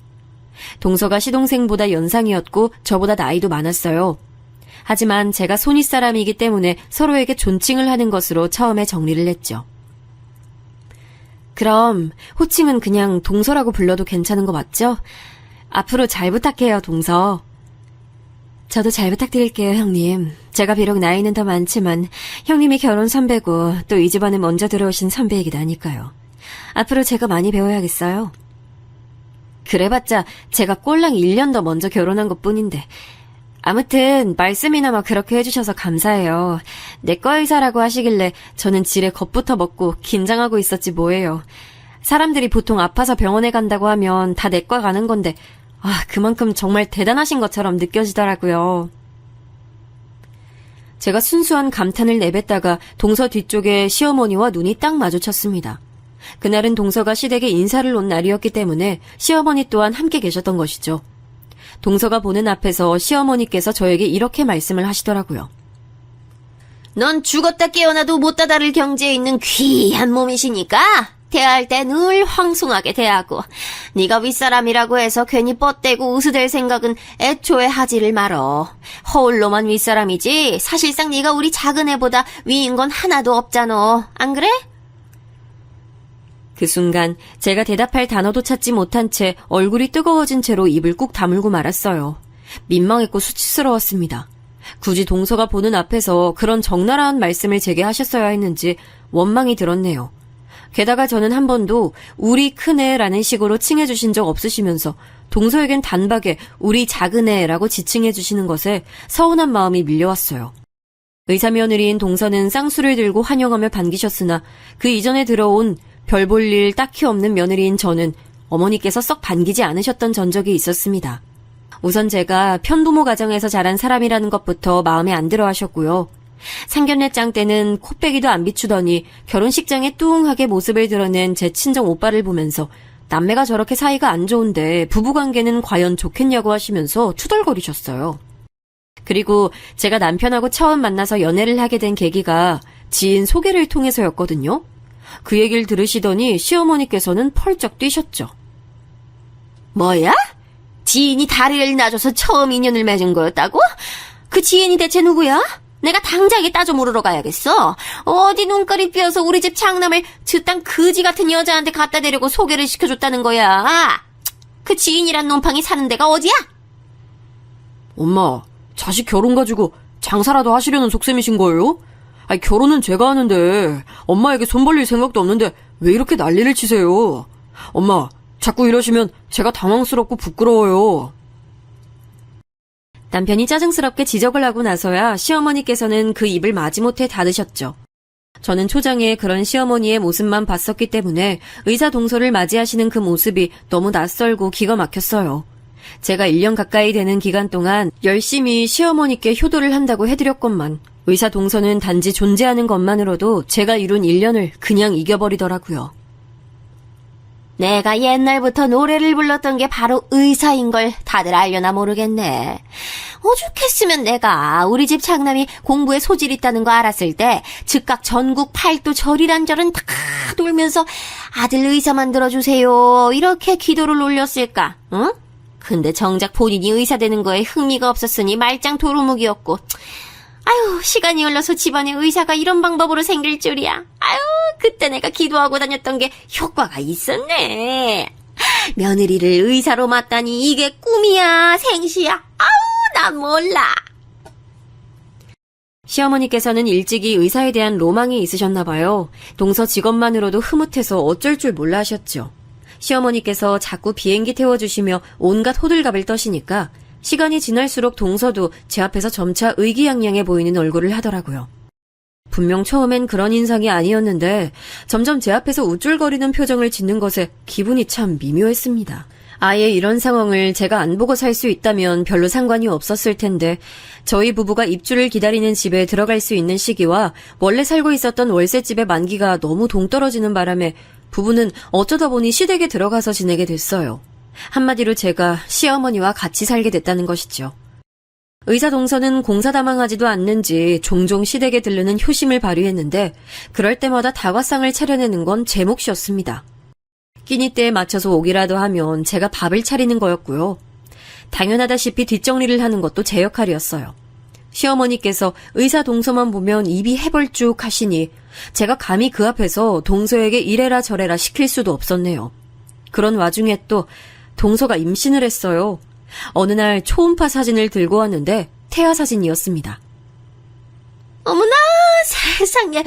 동서가 시동생보다 연상이었고 저보다 나이도 많았어요. 하지만 제가 손윗사람이기 때문에 서로에게 존칭을 하는 것으로 처음에 정리를 했죠. 그럼 호칭은 그냥 동서라고 불러도 괜찮은 거 맞죠? 앞으로 잘 부탁해요, 동서. 저도 잘 부탁드릴게요, 형님. 제가 비록 나이는 더 많지만 형님이 결혼 선배고 또 이 집안에 먼저 들어오신 선배이기도 하니까요. 앞으로 제가 많이 배워야겠어요. 그래봤자 제가 꼴랑 1년 더 먼저 결혼한 것뿐인데 아무튼 말씀이나마 그렇게 해주셔서 감사해요. 내과 의사라고 하시길래 저는 지레 겁부터 먹고 긴장하고 있었지 뭐예요. 사람들이 보통 아파서 병원에 간다고 하면 다 내과 가는 건데 그만큼 정말 대단하신 것처럼 느껴지더라고요. 제가 순수한 감탄을 내뱉다가 동서 뒤쪽에 시어머니와 눈이 딱 마주쳤습니다. 그날은 동서가 시댁에 인사를 온 날이었기 때문에 시어머니 또한 함께 계셨던 것이죠. 동서가 보는 앞에서 시어머니께서 저에게 이렇게 말씀을 하시더라고요. 넌 죽었다 깨어나도 못 다다를 경지에 있는 귀한 몸이시니까 대할 때 늘 황송하게 대하고 네가 윗사람이라고 해서 괜히 뻗대고 우스댈 생각은 애초에 하지를 말어. 허울로만 윗사람이지 사실상 네가 우리 작은 애보다 위인 건 하나도 없잖아. 안 그래? 그 순간 제가 대답할 단어도 찾지 못한 채 얼굴이 뜨거워진 채로 입을 꾹 다물고 말았어요. 민망했고 수치스러웠습니다. 굳이 동서가 보는 앞에서 그런 적나라한 말씀을 제게 하셨어야 했는지 원망이 들었네요. 게다가 저는 한 번도 우리 큰애라는 식으로 칭해주신 적 없으시면서 동서에겐 단박에 우리 작은애라고 지칭해주시는 것에 서운한 마음이 밀려왔어요. 의사 며느리인 동서는 쌍수를 들고 환영하며 반기셨으나 그 이전에 들어온 별 볼 일 딱히 없는 며느리인 저는 어머니께서 썩 반기지 않으셨던 전적이 있었습니다. 우선 제가 편부모 가정에서 자란 사람이라는 것부터 마음에 안 들어 하셨고요. 상견례장 때는 코빼기도 안 비추더니 결혼식장에 뚱하게 모습을 드러낸 제 친정 오빠를 보면서 남매가 저렇게 사이가 안 좋은데 부부관계는 과연 좋겠냐고 하시면서 투덜거리셨어요. 그리고 제가 남편하고 처음 만나서 연애를 하게 된 계기가 지인 소개를 통해서였거든요. 그 얘기를 들으시더니 시어머니께서는 펄쩍 뛰셨죠. 뭐야? 지인이 다리를 놔줘서 처음 인연을 맺은 거였다고? 그 지인이 대체 누구야? 내가 당장에 따져 물으러 가야겠어. 어디 눈깔이 삐어서 우리 집 장남을 저딴 거지 같은 여자한테 갖다 대려고 소개를 시켜줬다는 거야. 그 지인이란 놈팡이 사는 데가 어디야? 엄마, 자식 결혼 가지고 장사라도 하시려는 속셈이신 거예요? 아니, 결혼은 제가 하는데 엄마에게 손 벌릴 생각도 없는데 왜 이렇게 난리를 치세요? 엄마, 자꾸 이러시면 제가 당황스럽고 부끄러워요. 남편이 짜증스럽게 지적을 하고 나서야 시어머니께서는 그 입을 마지못해 닫으셨죠. 저는 초장에 그런 시어머니의 모습만 봤었기 때문에 의사 동서를 맞이하시는 그 모습이 너무 낯설고 기가 막혔어요. 제가 1년 가까이 되는 기간 동안 열심히 시어머니께 효도를 한다고 해드렸건만 의사 동서는 단지 존재하는 것만으로도 제가 이룬 1년을 그냥 이겨버리더라고요. 내가 옛날부터 노래를 불렀던 게 바로 의사인 걸 다들 알려나 모르겠네. 오죽했으면 내가 우리 집 장남이 공부에 소질 있다는 거 알았을 때 즉각 전국 팔도 절이란절은 다 돌면서 아들 의사 만들어주세요 이렇게 기도를 올렸을까? 응? 근데 정작 본인이 의사 되는 거에 흥미가 없었으니 말짱 도루묵이었고, 아유, 시간이 흘러서 집안에 의사가 이런 방법으로 생길 줄이야. 아유, 그때 내가 기도하고 다녔던 게 효과가 있었네. 며느리를 의사로 맞다니 이게 꿈이야, 생시야. 아우, 난 몰라. 시어머니께서는 일찍이 의사에 대한 로망이 있으셨나 봐요. 동서 직업만으로도 흐뭇해서 어쩔 줄 몰라 하셨죠. 시어머니께서 자꾸 비행기 태워주시며 온갖 호들갑을 떠시니까 시간이 지날수록 동서도 제 앞에서 점차 의기양양해 보이는 얼굴을 하더라고요. 분명 처음엔 그런 인상이 아니었는데 점점 제 앞에서 우쭐거리는 표정을 짓는 것에 기분이 참 미묘했습니다. 아예 이런 상황을 제가 안 보고 살 수 있다면 별로 상관이 없었을 텐데 저희 부부가 입주를 기다리는 집에 들어갈 수 있는 시기와 원래 살고 있었던 월세집의 만기가 너무 동떨어지는 바람에 부부는 어쩌다 보니 시댁에 들어가서 지내게 됐어요. 한마디로 제가 시어머니와 같이 살게 됐다는 것이죠. 의사 동서는 공사다망하지도 않는지 종종 시댁에 들르는 효심을 발휘했는데 그럴 때마다 다과상을 차려내는 건 제 몫이었습니다. 끼니 때에 맞춰서 오기라도 하면 제가 밥을 차리는 거였고요. 당연하다시피 뒷정리를 하는 것도 제 역할이었어요. 시어머니께서 의사 동서만 보면 입이 해벌쭉 하시니 제가 감히 그 앞에서 동서에게 이래라 저래라 시킬 수도 없었네요. 그런 와중에 또 동서가 임신을 했어요. 어느 날 초음파 사진을 들고 왔는데 태아 사진이었습니다. 어머나, 세상에.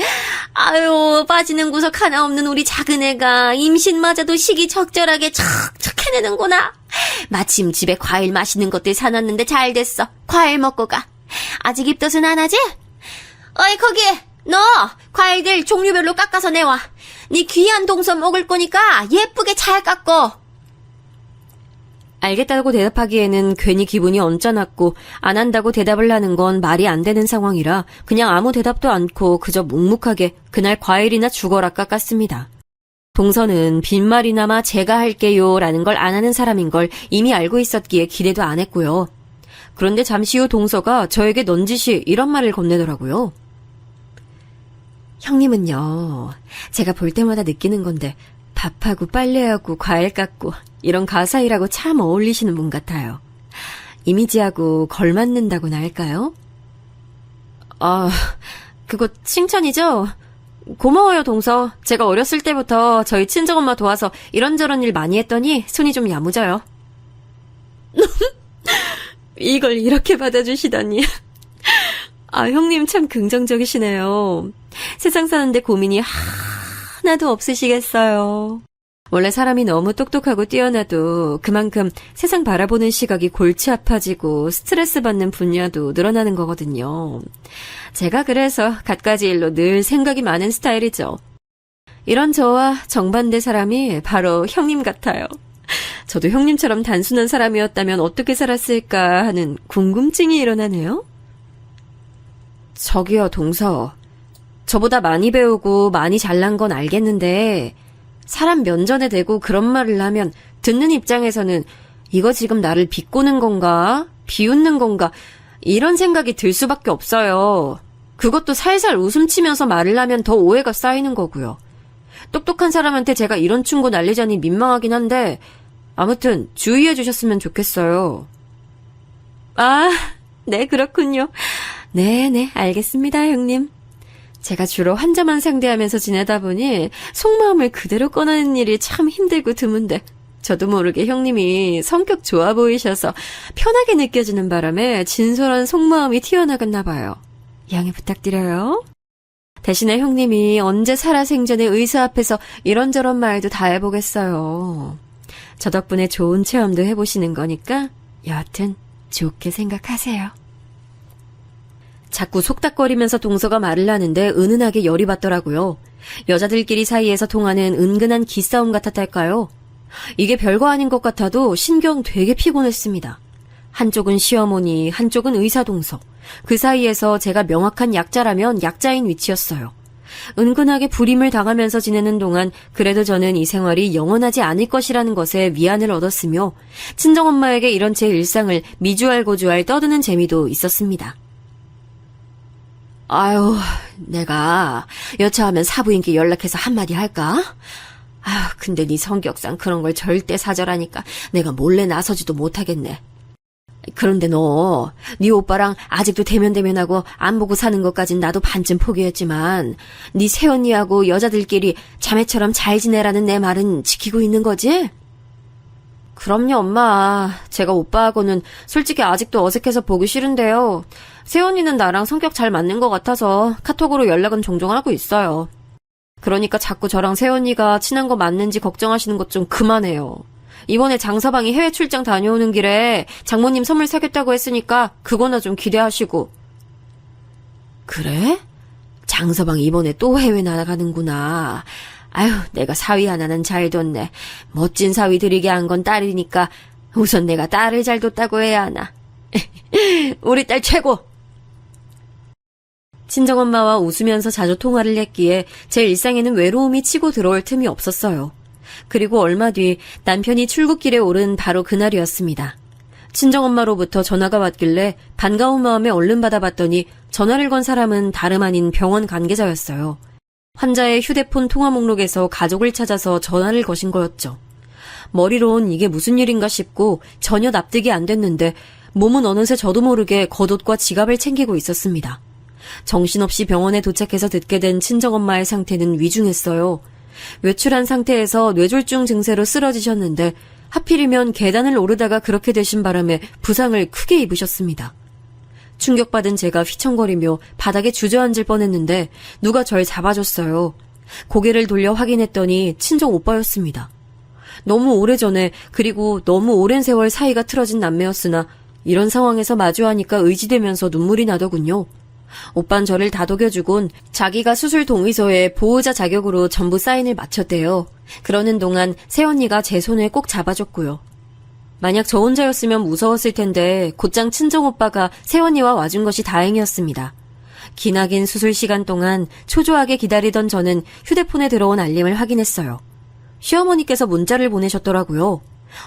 아유, 빠지는 구석 하나 없는 우리 작은 애가 임신마저도 시기적절하게 척척 해내는구나. 마침 집에 과일 맛있는 것들 사놨는데 잘 됐어. 과일 먹고 가. 아직 입덧은 안 하지? 어이, 거기, 너 과일들 종류별로 깎아서 내와. 네 귀한 동서 먹을 거니까 예쁘게 잘 깎어. 알겠다고 대답하기에는 괜히 기분이 언짢았고 안 한다고 대답을 하는 건 말이 안 되는 상황이라 그냥 아무 대답도 않고 그저 묵묵하게 그날 과일이나 죽어라 깎았습니다. 동서는 빈말이나마 제가 할게요 라는 걸 안 하는 사람인 걸 이미 알고 있었기에 기대도 안 했고요. 그런데 잠시 후 동서가 저에게 넌지시 이런 말을 건네더라고요. 형님은요, 제가 볼 때마다 느끼는 건데 밥하고 빨래하고 과일 깎고 이런 가사일하고 참 어울리시는 분 같아요. 이미지하고 걸맞는다고나 할까요? 아, 그거 칭찬이죠? 고마워요, 동서. 제가 어렸을 때부터 저희 친정엄마 도와서 이런저런 일 많이 했더니 손이 좀 야무져요. 이걸 이렇게 받아주시다니. 아, 형님 참 긍정적이시네요. 세상 사는데 고민이 하나도 없으시겠어요. 원래 사람이 너무 똑똑하고 뛰어나도 그만큼 세상 바라보는 시각이 골치 아파지고 스트레스 받는 분야도 늘어나는 거거든요. 제가 그래서 갖가지 일로 늘 생각이 많은 스타일이죠. 이런 저와 정반대 사람이 바로 형님 같아요. 저도 형님처럼 단순한 사람이었다면 어떻게 살았을까 하는 궁금증이 일어나네요. 저기요, 동서. 저보다 많이 배우고 많이 잘난 건 알겠는데 사람 면전에 대고 그런 말을 하면 듣는 입장에서는 이거 지금 나를 비꼬는 건가? 비웃는 건가? 이런 생각이 들 수밖에 없어요. 그것도 살살 웃음치면서 말을 하면 더 오해가 쌓이는 거고요. 똑똑한 사람한테 제가 이런 충고 날리자니 민망하긴 한데 아무튼 주의해 주셨으면 좋겠어요. 아, 네, 그렇군요. 네네, 알겠습니다, 형님. 제가 주로 환자만 상대하면서 지내다 보니 속마음을 그대로 꺼내는 일이 참 힘들고 드문데 저도 모르게 형님이 성격 좋아 보이셔서 편하게 느껴지는 바람에 진솔한 속마음이 튀어나갔나 봐요. 양해 부탁드려요. 대신에 형님이 언제 살아생전에 의사 앞에서 이런저런 말도 다 해보겠어요. 저 덕분에 좋은 체험도 해보시는 거니까 여하튼 좋게 생각하세요. 자꾸 속닥거리면서 동서가 말을 하는데 은은하게 열이 받더라고요. 여자들끼리 사이에서 통하는 은근한 기싸움 같았달까요? 이게 별거 아닌 것 같아도 신경 되게 피곤했습니다. 한쪽은 시어머니, 한쪽은 의사 동서. 그 사이에서 제가 명확한 약자라면 약자인 위치였어요. 은근하게 불임을 당하면서 지내는 동안 그래도 저는 이 생활이 영원하지 않을 것이라는 것에 위안을 얻었으며 친정엄마에게 이런 제 일상을 미주알 고주알 떠드는 재미도 있었습니다. 아유, 내가 여차하면 사부인께 연락해서 한마디 할까? 아유, 근데 네 성격상 그런 걸 절대 사절하니까 내가 몰래 나서지도 못하겠네. 그런데 너, 네 오빠랑 아직도 대면대면하고 안 보고 사는 것까진 나도 반쯤 포기했지만 네 새언니하고 여자들끼리 자매처럼 잘 지내라는 내 말은 지키고 있는 거지? 그럼요, 엄마. 제가 오빠하고는 솔직히 아직도 어색해서 보기 싫은데요. 새언니는 나랑 성격 잘 맞는 것 같아서 카톡으로 연락은 종종 하고 있어요. 그러니까 자꾸 저랑 새언니가 친한 거 맞는지 걱정하시는 것 좀 그만해요. 이번에 장서방이 해외 출장 다녀오는 길에 장모님 선물 사겠다고 했으니까 그거나 좀 기대하시고. 그래? 장서방이 이번에 또 해외 나가는구나. 아유, 내가 사위 하나는 잘 뒀네. 멋진 사위 들이게 한 건 딸이니까 우선 내가 딸을 잘 뒀다고 해야 하나. 우리 딸 최고! 친정엄마와 웃으면서 자주 통화를 했기에 제 일상에는 외로움이 치고 들어올 틈이 없었어요. 그리고 얼마 뒤 남편이 출국길에 오른 바로 그날이었습니다. 친정엄마로부터 전화가 왔길래 반가운 마음에 얼른 받아봤더니 전화를 건 사람은 다름 아닌 병원 관계자였어요. 환자의 휴대폰 통화 목록에서 가족을 찾아서 전화를 거신 거였죠. 머리론 이게 무슨 일인가 싶고 전혀 납득이 안 됐는데 몸은 어느새 저도 모르게 겉옷과 지갑을 챙기고 있었습니다. 정신없이 병원에 도착해서 듣게 된 친정엄마의 상태는 위중했어요. 외출한 상태에서 뇌졸중 증세로 쓰러지셨는데 하필이면 계단을 오르다가 그렇게 되신 바람에 부상을 크게 입으셨습니다. 충격받은 제가 휘청거리며 바닥에 주저앉을 뻔했는데 누가 절 잡아줬어요. 고개를 돌려 확인했더니 친정 오빠였습니다. 너무 오래전에 그리고 너무 오랜 세월 사이가 틀어진 남매였으나 이런 상황에서 마주하니까 의지되면서 눈물이 나더군요. 오빤 저를 다독여주곤 자기가 수술 동의서에 보호자 자격으로 전부 사인을 마쳤대요. 그러는 동안 새언니가 제 손을 꼭 잡아줬고요. 만약 저 혼자였으면 무서웠을 텐데 곧장 친정오빠가 새언니와 와준 것이 다행이었습니다. 기나긴 수술 시간 동안 초조하게 기다리던 저는 휴대폰에 들어온 알림을 확인했어요. 시어머니께서 문자를 보내셨더라고요.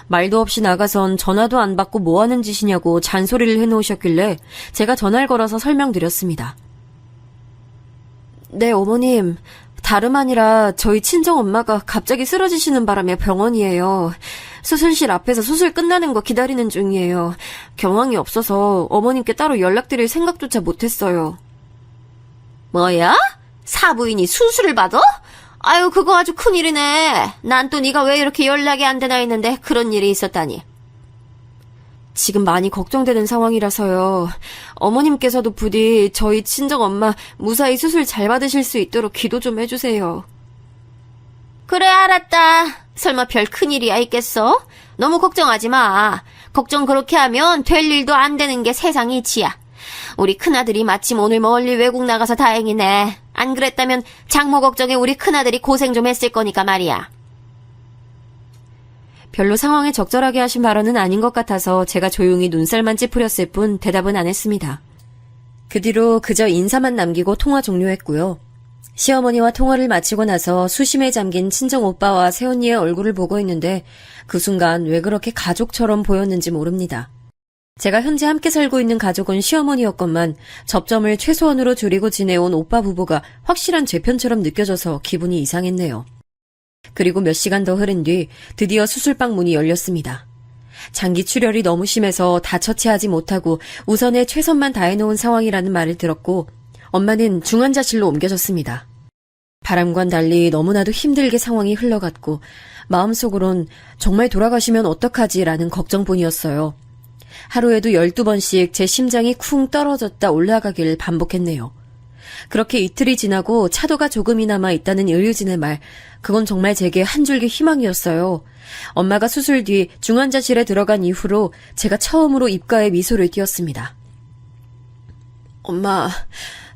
말도 없이 나가선 전화도 안 받고 뭐 하는 짓이냐고 잔소리를 해놓으셨길래 제가 전화를 걸어서 설명드렸습니다. 네, 어머님. 다름 아니라 저희 친정엄마가 갑자기 쓰러지시는 바람에 병원이에요. 수술실 앞에서 수술 끝나는 거 기다리는 중이에요. 경황이 없어서 어머님께 따로 연락드릴 생각조차 못했어요. 뭐야? 사부인이 수술을 받아? 아유, 그거 아주 큰일이네. 난 또 네가 왜 이렇게 연락이 안 되나 했는데 그런 일이 있었다니. 지금 많이 걱정되는 상황이라서요. 어머님께서도 부디 저희 친정엄마 무사히 수술 잘 받으실 수 있도록 기도 좀 해주세요. 그래, 알았다. 설마 별 큰일이야 있겠어? 너무 걱정하지 마. 걱정 그렇게 하면 될 일도 안 되는 게 세상 이치야. 우리 큰아들이 마침 오늘 멀리 외국 나가서 다행이네. 안 그랬다면 장모 걱정에 우리 큰아들이 고생 좀 했을 거니까 말이야. 별로 상황에 적절하게 하신 발언은 아닌 것 같아서 제가 조용히 눈살만 찌푸렸을 뿐 대답은 안 했습니다. 그 뒤로 그저 인사만 남기고 통화 종료했고요. 시어머니와 통화를 마치고 나서 수심에 잠긴 친정오빠와 새언니의 얼굴을 보고 있는데 그 순간 왜 그렇게 가족처럼 보였는지 모릅니다. 제가 현재 함께 살고 있는 가족은 시어머니였건만 접점을 최소한으로 줄이고 지내온 오빠 부부가 확실한 제 편처럼 느껴져서 기분이 이상했네요. 그리고 몇 시간 더 흐른 뒤 드디어 수술방 문이 열렸습니다. 장기 출혈이 너무 심해서 다 처치하지 못하고 우선의 최선만 다해놓은 상황이라는 말을 들었고 엄마는 중환자실로 옮겨졌습니다. 바람과는 달리 너무나도 힘들게 상황이 흘러갔고 마음속으론 정말 돌아가시면 어떡하지라는 걱정뿐이었어요. 하루에도 12번씩 제 심장이 쿵 떨어졌다 올라가길 반복했네요. 그렇게 이틀이 지나고 차도가 조금이나마 있다는 의료진의 말, 그건 정말 제게 한 줄기 희망이었어요. 엄마가 수술 뒤 중환자실에 들어간 이후로 제가 처음으로 입가에 미소를 띄었습니다. 엄마,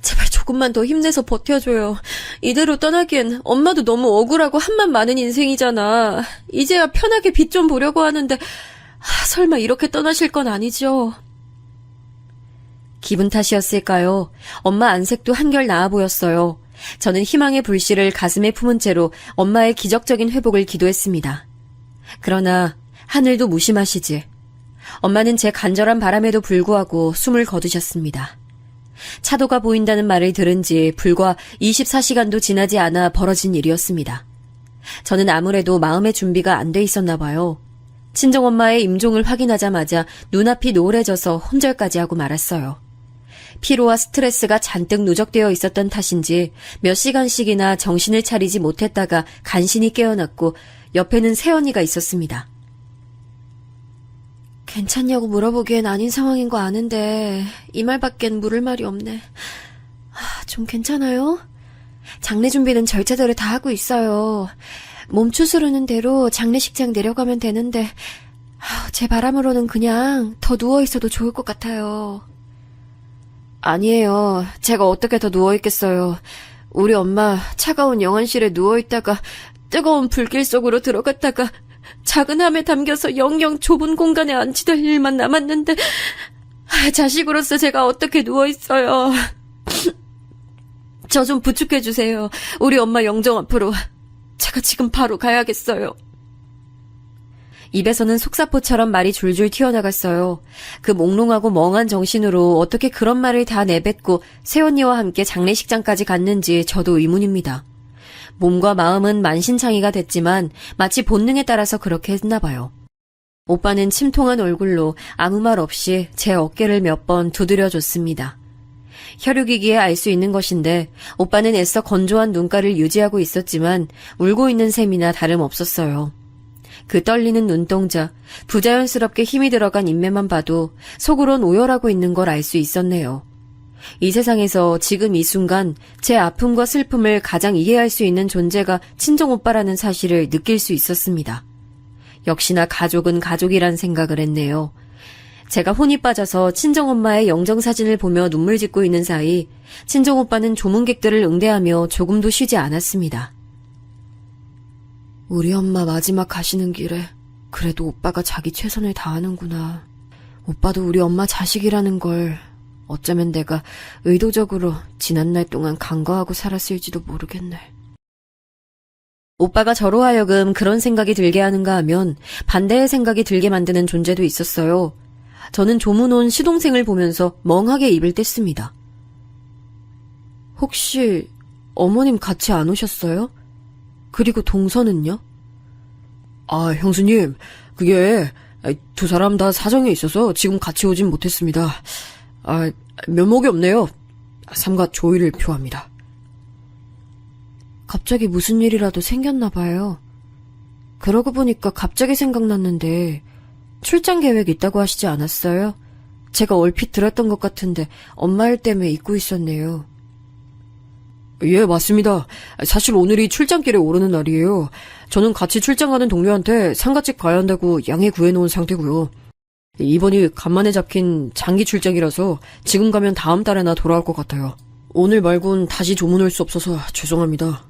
제발 조금만 더 힘내서 버텨줘요. 이대로 떠나기엔 엄마도 너무 억울하고 한만 많은 인생이잖아. 이제야 편하게 빛 좀 보려고 하는데 설마 이렇게 떠나실 건 아니죠? 기분 탓이었을까요? 엄마 안색도 한결 나아 보였어요. 저는 희망의 불씨를 가슴에 품은 채로 엄마의 기적적인 회복을 기도했습니다. 그러나 하늘도 무심하시지. 엄마는 제 간절한 바람에도 불구하고 숨을 거두셨습니다. 차도가 보인다는 말을 들은 지 불과 24시간도 지나지 않아 벌어진 일이었습니다. 저는 아무래도 마음의 준비가 안 돼 있었나 봐요. 친정엄마의 임종을 확인하자마자 눈앞이 노을해져서 혼절까지 하고 말았어요. 피로와 스트레스가 잔뜩 누적되어 있었던 탓인지 몇 시간씩이나 정신을 차리지 못했다가 간신히 깨어났고 옆에는 새언니가 있었습니다. 괜찮냐고 물어보기엔 아닌 상황인 거 아는데 이 말밖엔 물을 말이 없네. 좀 괜찮아요? 장례 준비는 절차대로 다 하고 있어요. 몸 추스르는 대로 장례식장 내려가면 되는데 제 바람으로는 그냥 더 누워있어도 좋을 것 같아요. 아니에요. 제가 어떻게 더 누워있겠어요. 우리 엄마 차가운 영안실에 누워있다가 뜨거운 불길 속으로 들어갔다가 작은 함에 담겨서 영영 좁은 공간에 안치될 일만 남았는데 자식으로서 제가 어떻게 누워있어요. 저 좀 부축해주세요. 우리 엄마 영정 앞으로. 제가 지금 바로 가야겠어요. 입에서는 속사포처럼 말이 줄줄 튀어나갔어요. 그 몽롱하고 멍한 정신으로 어떻게 그런 말을 다 내뱉고 새언니와 함께 장례식장까지 갔는지 저도 의문입니다. 몸과 마음은 만신창이가 됐지만 마치 본능에 따라서 그렇게 했나 봐요. 오빠는 침통한 얼굴로 아무 말 없이 제 어깨를 몇 번 두드려줬습니다. 혈육이기에 알 수 있는 것인데 오빠는 애써 건조한 눈가를 유지하고 있었지만 울고 있는 셈이나 다름없었어요. 그 떨리는 눈동자, 부자연스럽게 힘이 들어간 인매만 봐도 속으론 오열하고 있는 걸 알 수 있었네요. 이 세상에서 지금 이 순간 제 아픔과 슬픔을 가장 이해할 수 있는 존재가 친정오빠라는 사실을 느낄 수 있었습니다. 역시나 가족은 가족이란 생각을 했네요. 제가 혼이 빠져서 친정엄마의 영정사진을 보며 눈물 짓고 있는 사이 친정오빠는 조문객들을 응대하며 조금도 쉬지 않았습니다. 우리 엄마 마지막 가시는 길에 그래도 오빠가 자기 최선을 다하는구나. 오빠도 우리 엄마 자식이라는 걸 어쩌면 내가 의도적으로 지난날 동안 간과하고 살았을지도 모르겠네. 오빠가 저로 하여금 그런 생각이 들게 하는가 하면 반대의 생각이 들게 만드는 존재도 있었어요. 저는 조문 온 시동생을 보면서 멍하게 입을 뗐습니다. 혹시 어머님 같이 안 오셨어요? 그리고 동서는요? 아, 형수님, 그게 두 사람 다 사정이 있어서 지금 같이 오진 못했습니다. 면목이 없네요. 삼가 조의를 표합니다. 갑자기 무슨 일이라도 생겼나 봐요. 그러고 보니까 갑자기 생각났는데 출장 계획 있다고 하시지 않았어요? 제가 얼핏 들었던 것 같은데 엄마 일 때문에 잊고 있었네요. 예, 맞습니다. 사실 오늘이 출장길에 오르는 날이에요. 저는 같이 출장 가는 동료한테 상가집 가야 한다고 양해 구해놓은 상태고요. 이번이 간만에 잡힌 장기 출장이라서 지금 가면 다음 달에나 돌아올 것 같아요. 오늘 말곤 다시 조문 올 수 없어서 죄송합니다.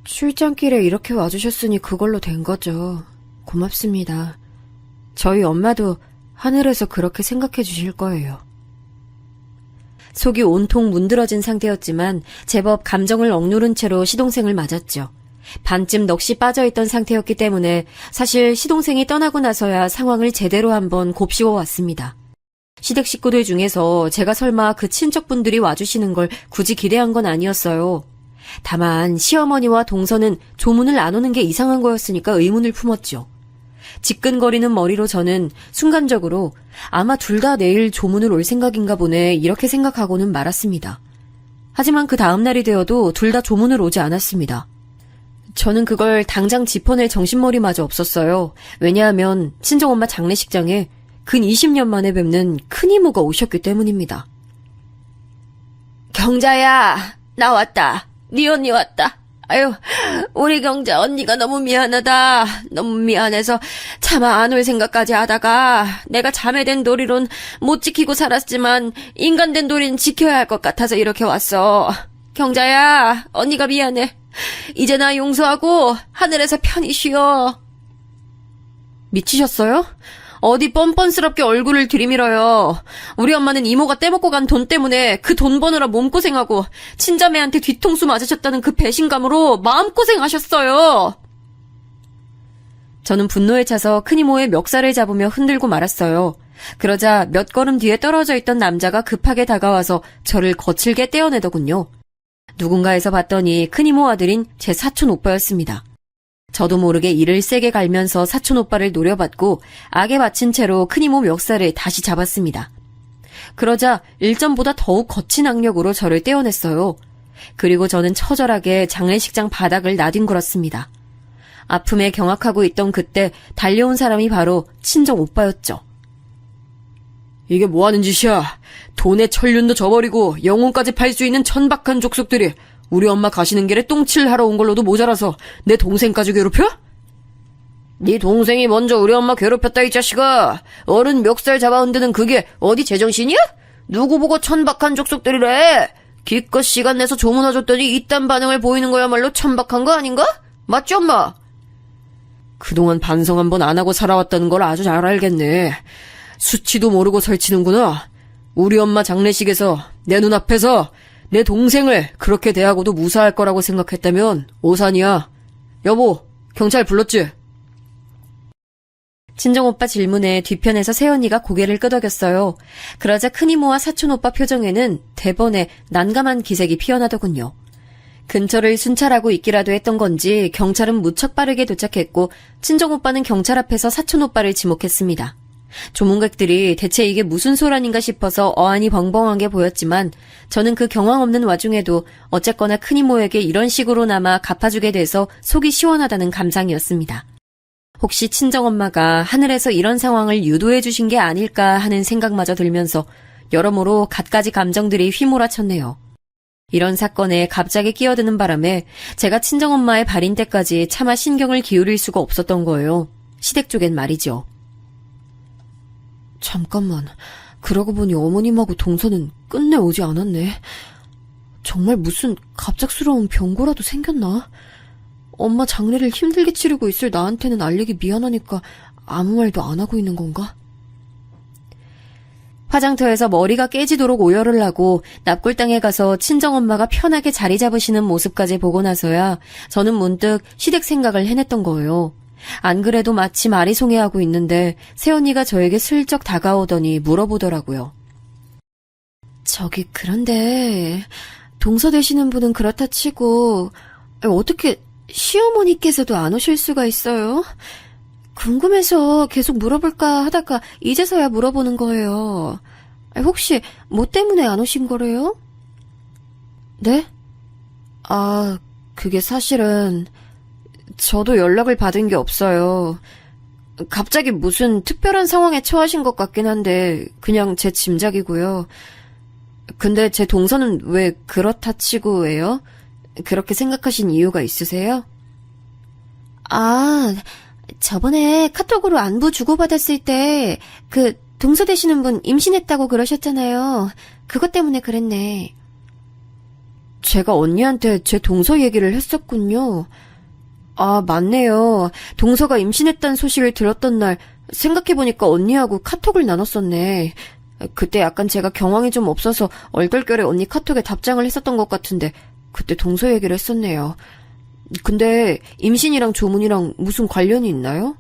출장길에 이렇게 와주셨으니 그걸로 된 거죠. 고맙습니다. 저희 엄마도 하늘에서 그렇게 생각해 주실 거예요. 속이 온통 문드러진 상태였지만 제법 감정을 억누른 채로 시동생을 맞았죠. 반쯤 넋이 빠져있던 상태였기 때문에 사실 시동생이 떠나고 나서야 상황을 제대로 한번 곱씹어 왔습니다. 시댁 식구들 중에서 제가 설마 그 친척분들이 와주시는 걸 굳이 기대한 건 아니었어요. 다만 시어머니와 동서는 조문을 안 오는 게 이상한 거였으니까 의문을 품었죠. 지끈거리는 머리로 저는 순간적으로 아마 둘 다 내일 조문을 올 생각인가 보네 이렇게 생각하고는 말았습니다. 하지만 그 다음날이 되어도 둘 다 조문을 오지 않았습니다. 저는 그걸 당장 짚어낼 정신머리마저 없었어요. 왜냐하면 친정엄마 장례식장에 근 20년 만에 뵙는 큰이모가 오셨기 때문입니다. 경자야, 나 왔다. 네 언니 왔다. 아유, 우리 경자 언니가 너무 미안하다. 너무 미안해서 차마 안 올 생각까지 하다가 내가 자매된 도리론 못 지키고 살았지만 인간된 도리는 지켜야 할 것 같아서 이렇게 왔어. 경자야, 언니가 미안해. 이제 나 용서하고 하늘에서 편히 쉬어. 미치셨어요? 어디 뻔뻔스럽게 얼굴을 들이밀어요. 우리 엄마는 이모가 떼먹고 간 돈 때문에 그 돈 버느라 몸고생하고 친자매한테 뒤통수 맞으셨다는 그 배신감으로 마음고생하셨어요. 저는 분노에 차서 큰이모의 멱살을 잡으며 흔들고 말았어요. 그러자 몇 걸음 뒤에 떨어져 있던 남자가 급하게 다가와서 저를 거칠게 떼어내더군요. 누군가에서 봤더니 큰이모 아들인 제 사촌 오빠였습니다. 저도 모르게 이를 세게 갈면서 사촌 오빠를 노려봤고 악에 맞힌 채로 큰이모 멱살을 다시 잡았습니다. 그러자 일전보다 더욱 거친 악력으로 저를 떼어냈어요. 그리고 저는 처절하게 장례식장 바닥을 나뒹굴었습니다. 아픔에 경악하고 있던 그때 달려온 사람이 바로 친정 오빠였죠. 이게 뭐하는 짓이야? 돈에 천륜도 저버리고 영혼까지 팔 수 있는 천박한 족속들이 우리 엄마 가시는 길에 똥칠하러 온 걸로도 모자라서 내 동생까지 괴롭혀? 네 동생이 먼저 우리 엄마 괴롭혔다 이 자식아. 어른 멱살 잡아 흔드는 그게 어디 제정신이야? 누구 보고 천박한 족속들이래. 기껏 시간 내서 조문 와줬더니 이딴 반응을 보이는 거야말로 천박한 거 아닌가? 맞지 엄마? 그동안 반성 한번 안 하고 살아왔다는 걸 아주 잘 알겠네. 수치도 모르고 설치는구나. 우리 엄마 장례식에서 내 눈앞에서 내 동생을 그렇게 대하고도 무사할 거라고 생각했다면 오산이야. 여보, 경찰 불렀지? 친정오빠 질문에 뒤편에서 새언니가 고개를 끄덕였어요. 그러자 큰이모와 사촌오빠 표정에는 대번에 난감한 기색이 피어나더군요. 근처를 순찰하고 있기라도 했던 건지 경찰은 무척 빠르게 도착했고 친정오빠는 경찰 앞에서 사촌오빠를 지목했습니다. 조문객들이 대체 이게 무슨 소란인가 싶어서 어안이 벙벙하게 보였지만 저는 그 경황 없는 와중에도 어쨌거나 큰이모에게 이런 식으로나마 갚아주게 돼서 속이 시원하다는 감상이었습니다. 혹시 친정엄마가 하늘에서 이런 상황을 유도해 주신 게 아닐까 하는 생각마저 들면서 여러모로 갖가지 감정들이 휘몰아쳤네요. 이런 사건에 갑자기 끼어드는 바람에 제가 친정엄마의 발인 때까지 차마 신경을 기울일 수가 없었던 거예요. 시댁 쪽엔 말이죠. 잠깐만, 그러고 보니 어머님하고 동서는 끝내 오지 않았네. 정말 무슨 갑작스러운 병고라도 생겼나? 엄마 장례를 힘들게 치르고 있을 나한테는 알리기 미안하니까 아무 말도 안 하고 있는 건가? 화장터에서 머리가 깨지도록 오열을 하고 납골당에 가서 친정엄마가 편하게 자리 잡으시는 모습까지 보고 나서야 저는 문득 시댁 생각을 해냈던 거예요. 안 그래도 마침 아리송해하고 있는데 새언니가 저에게 슬쩍 다가오더니 물어보더라고요. 저기 그런데 동서 되시는 분은 그렇다 치고 어떻게 시어머니께서도 안 오실 수가 있어요? 궁금해서 계속 물어볼까 하다가 이제서야 물어보는 거예요. 혹시 뭐 때문에 안 오신 거래요? 네? 아, 그게 사실은 저도 연락을 받은 게 없어요. 갑자기 무슨 특별한 상황에 처하신 것 같긴 한데 그냥 제 짐작이고요. 근데 제 동서는 왜 그렇다 치고예요? 그렇게 생각하신 이유가 있으세요? 아, 저번에 카톡으로 안부 주고받았을 때 그 동서 되시는 분 임신했다고 그러셨잖아요. 그것 때문에 그랬네. 제가 언니한테 제 동서 얘기를 했었군요. 아, 맞네요. 동서가 임신했다는 소식을 들었던 날 생각해보니까 언니하고 카톡을 나눴었네. 그때 약간 제가 경황이 좀 없어서 얼떨결에 언니 카톡에 답장을 했었던 것 같은데 그때 동서 얘기를 했었네요. 근데 임신이랑 조문이랑 무슨 관련이 있나요?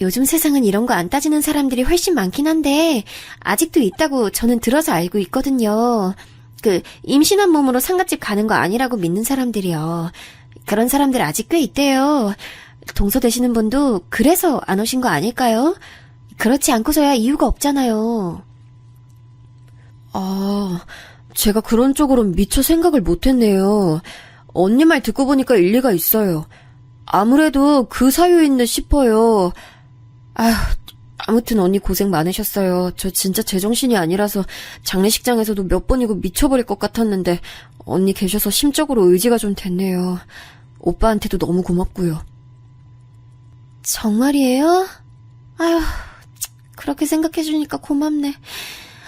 요즘 세상은 이런 거 안 따지는 사람들이 훨씬 많긴 한데 아직도 있다고 저는 들어서 알고 있거든요. 임신한 몸으로 상갓집 가는 거 아니라고 믿는 사람들이요. 그런 사람들 아직 꽤 있대요. 동서 되시는 분도 그래서 안 오신 거 아닐까요? 그렇지 않고서야 이유가 없잖아요. 아, 제가 그런 쪽으로 미처 생각을 못했네요. 언니 말 듣고 보니까 일리가 있어요. 아무래도 그 사유인 듯 싶어요. 아휴, 아무튼 언니 고생 많으셨어요. 저 진짜 제정신이 아니라서 장례식장에서도 몇 번이고 미쳐버릴 것 같았는데 언니 계셔서 심적으로 의지가 좀 됐네요. 오빠한테도 너무 고맙고요. 정말이에요? 아휴, 그렇게 생각해주니까 고맙네.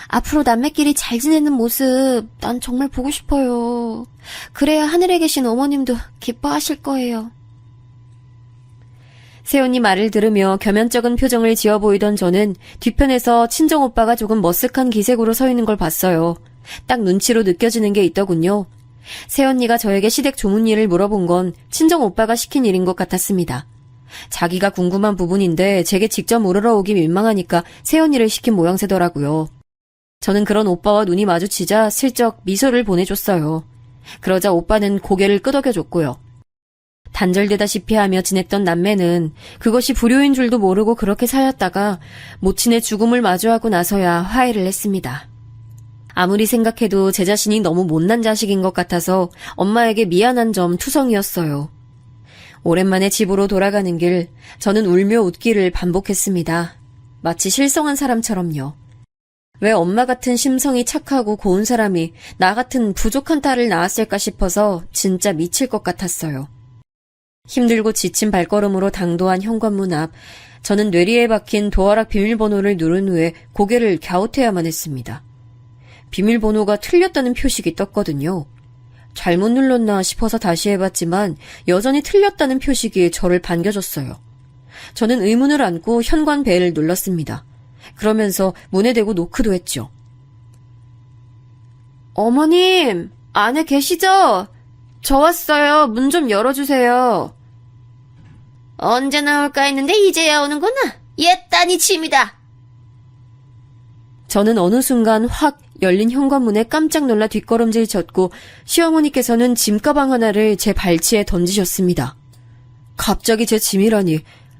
앞으로 남매끼리 잘 지내는 모습 난 정말 보고 싶어요. 그래야 하늘에 계신 어머님도 기뻐하실 거예요. 새언니 말을 들으며 겸연쩍은 표정을 지어 보이던 저는 뒤편에서 친정오빠가 조금 머쓱한 기색으로 서 있는 걸 봤어요. 딱 눈치로 느껴지는 게 있더군요. 새언니가 저에게 시댁 조문 일을 물어본 건 친정오빠가 시킨 일인 것 같았습니다. 자기가 궁금한 부분인데 제게 직접 물으러 오기 민망하니까 새언니를 시킨 모양새더라고요. 저는 그런 오빠와 눈이 마주치자 슬쩍 미소를 보내줬어요. 그러자 오빠는 고개를 끄덕여줬고요. 단절되다시피 하며 지냈던 남매는 그것이 불효인 줄도 모르고 그렇게 살았다가 모친의 죽음을 마주하고 나서야 화해를 했습니다. 아무리 생각해도 제 자신이 너무 못난 자식인 것 같아서 엄마에게 미안한 점 투성이었어요. 오랜만에 집으로 돌아가는 길, 저는 울며 웃기를 반복했습니다. 마치 실성한 사람처럼요. 왜 엄마 같은 심성이 착하고 고운 사람이 나 같은 부족한 딸을 낳았을까 싶어서 진짜 미칠 것 같았어요. 힘들고 지친 발걸음으로 당도한 현관문 앞, 저는 뇌리에 박힌 도어락 비밀번호를 누른 후에 고개를 갸웃해야만 했습니다. 비밀번호가 틀렸다는 표식이 떴거든요. 잘못 눌렀나 싶어서 다시 해봤지만 여전히 틀렸다는 표식이 저를 반겨줬어요. 저는 의문을 안고 현관 벨을 눌렀습니다. 그러면서 문에 대고 노크도 했죠. 어머님, 안에 계시죠? 저 왔어요. 문 좀 열어주세요. 언제 나올까 했는데 이제야 오는구나. 옛단이 침이다. 저는 어느 순간 확 열린 현관문에 깜짝 놀라 뒷걸음질 쳤고 시어머니께서는 짐가방 하나를 제 발치에 던지셨습니다. 갑자기 제 짐이라니.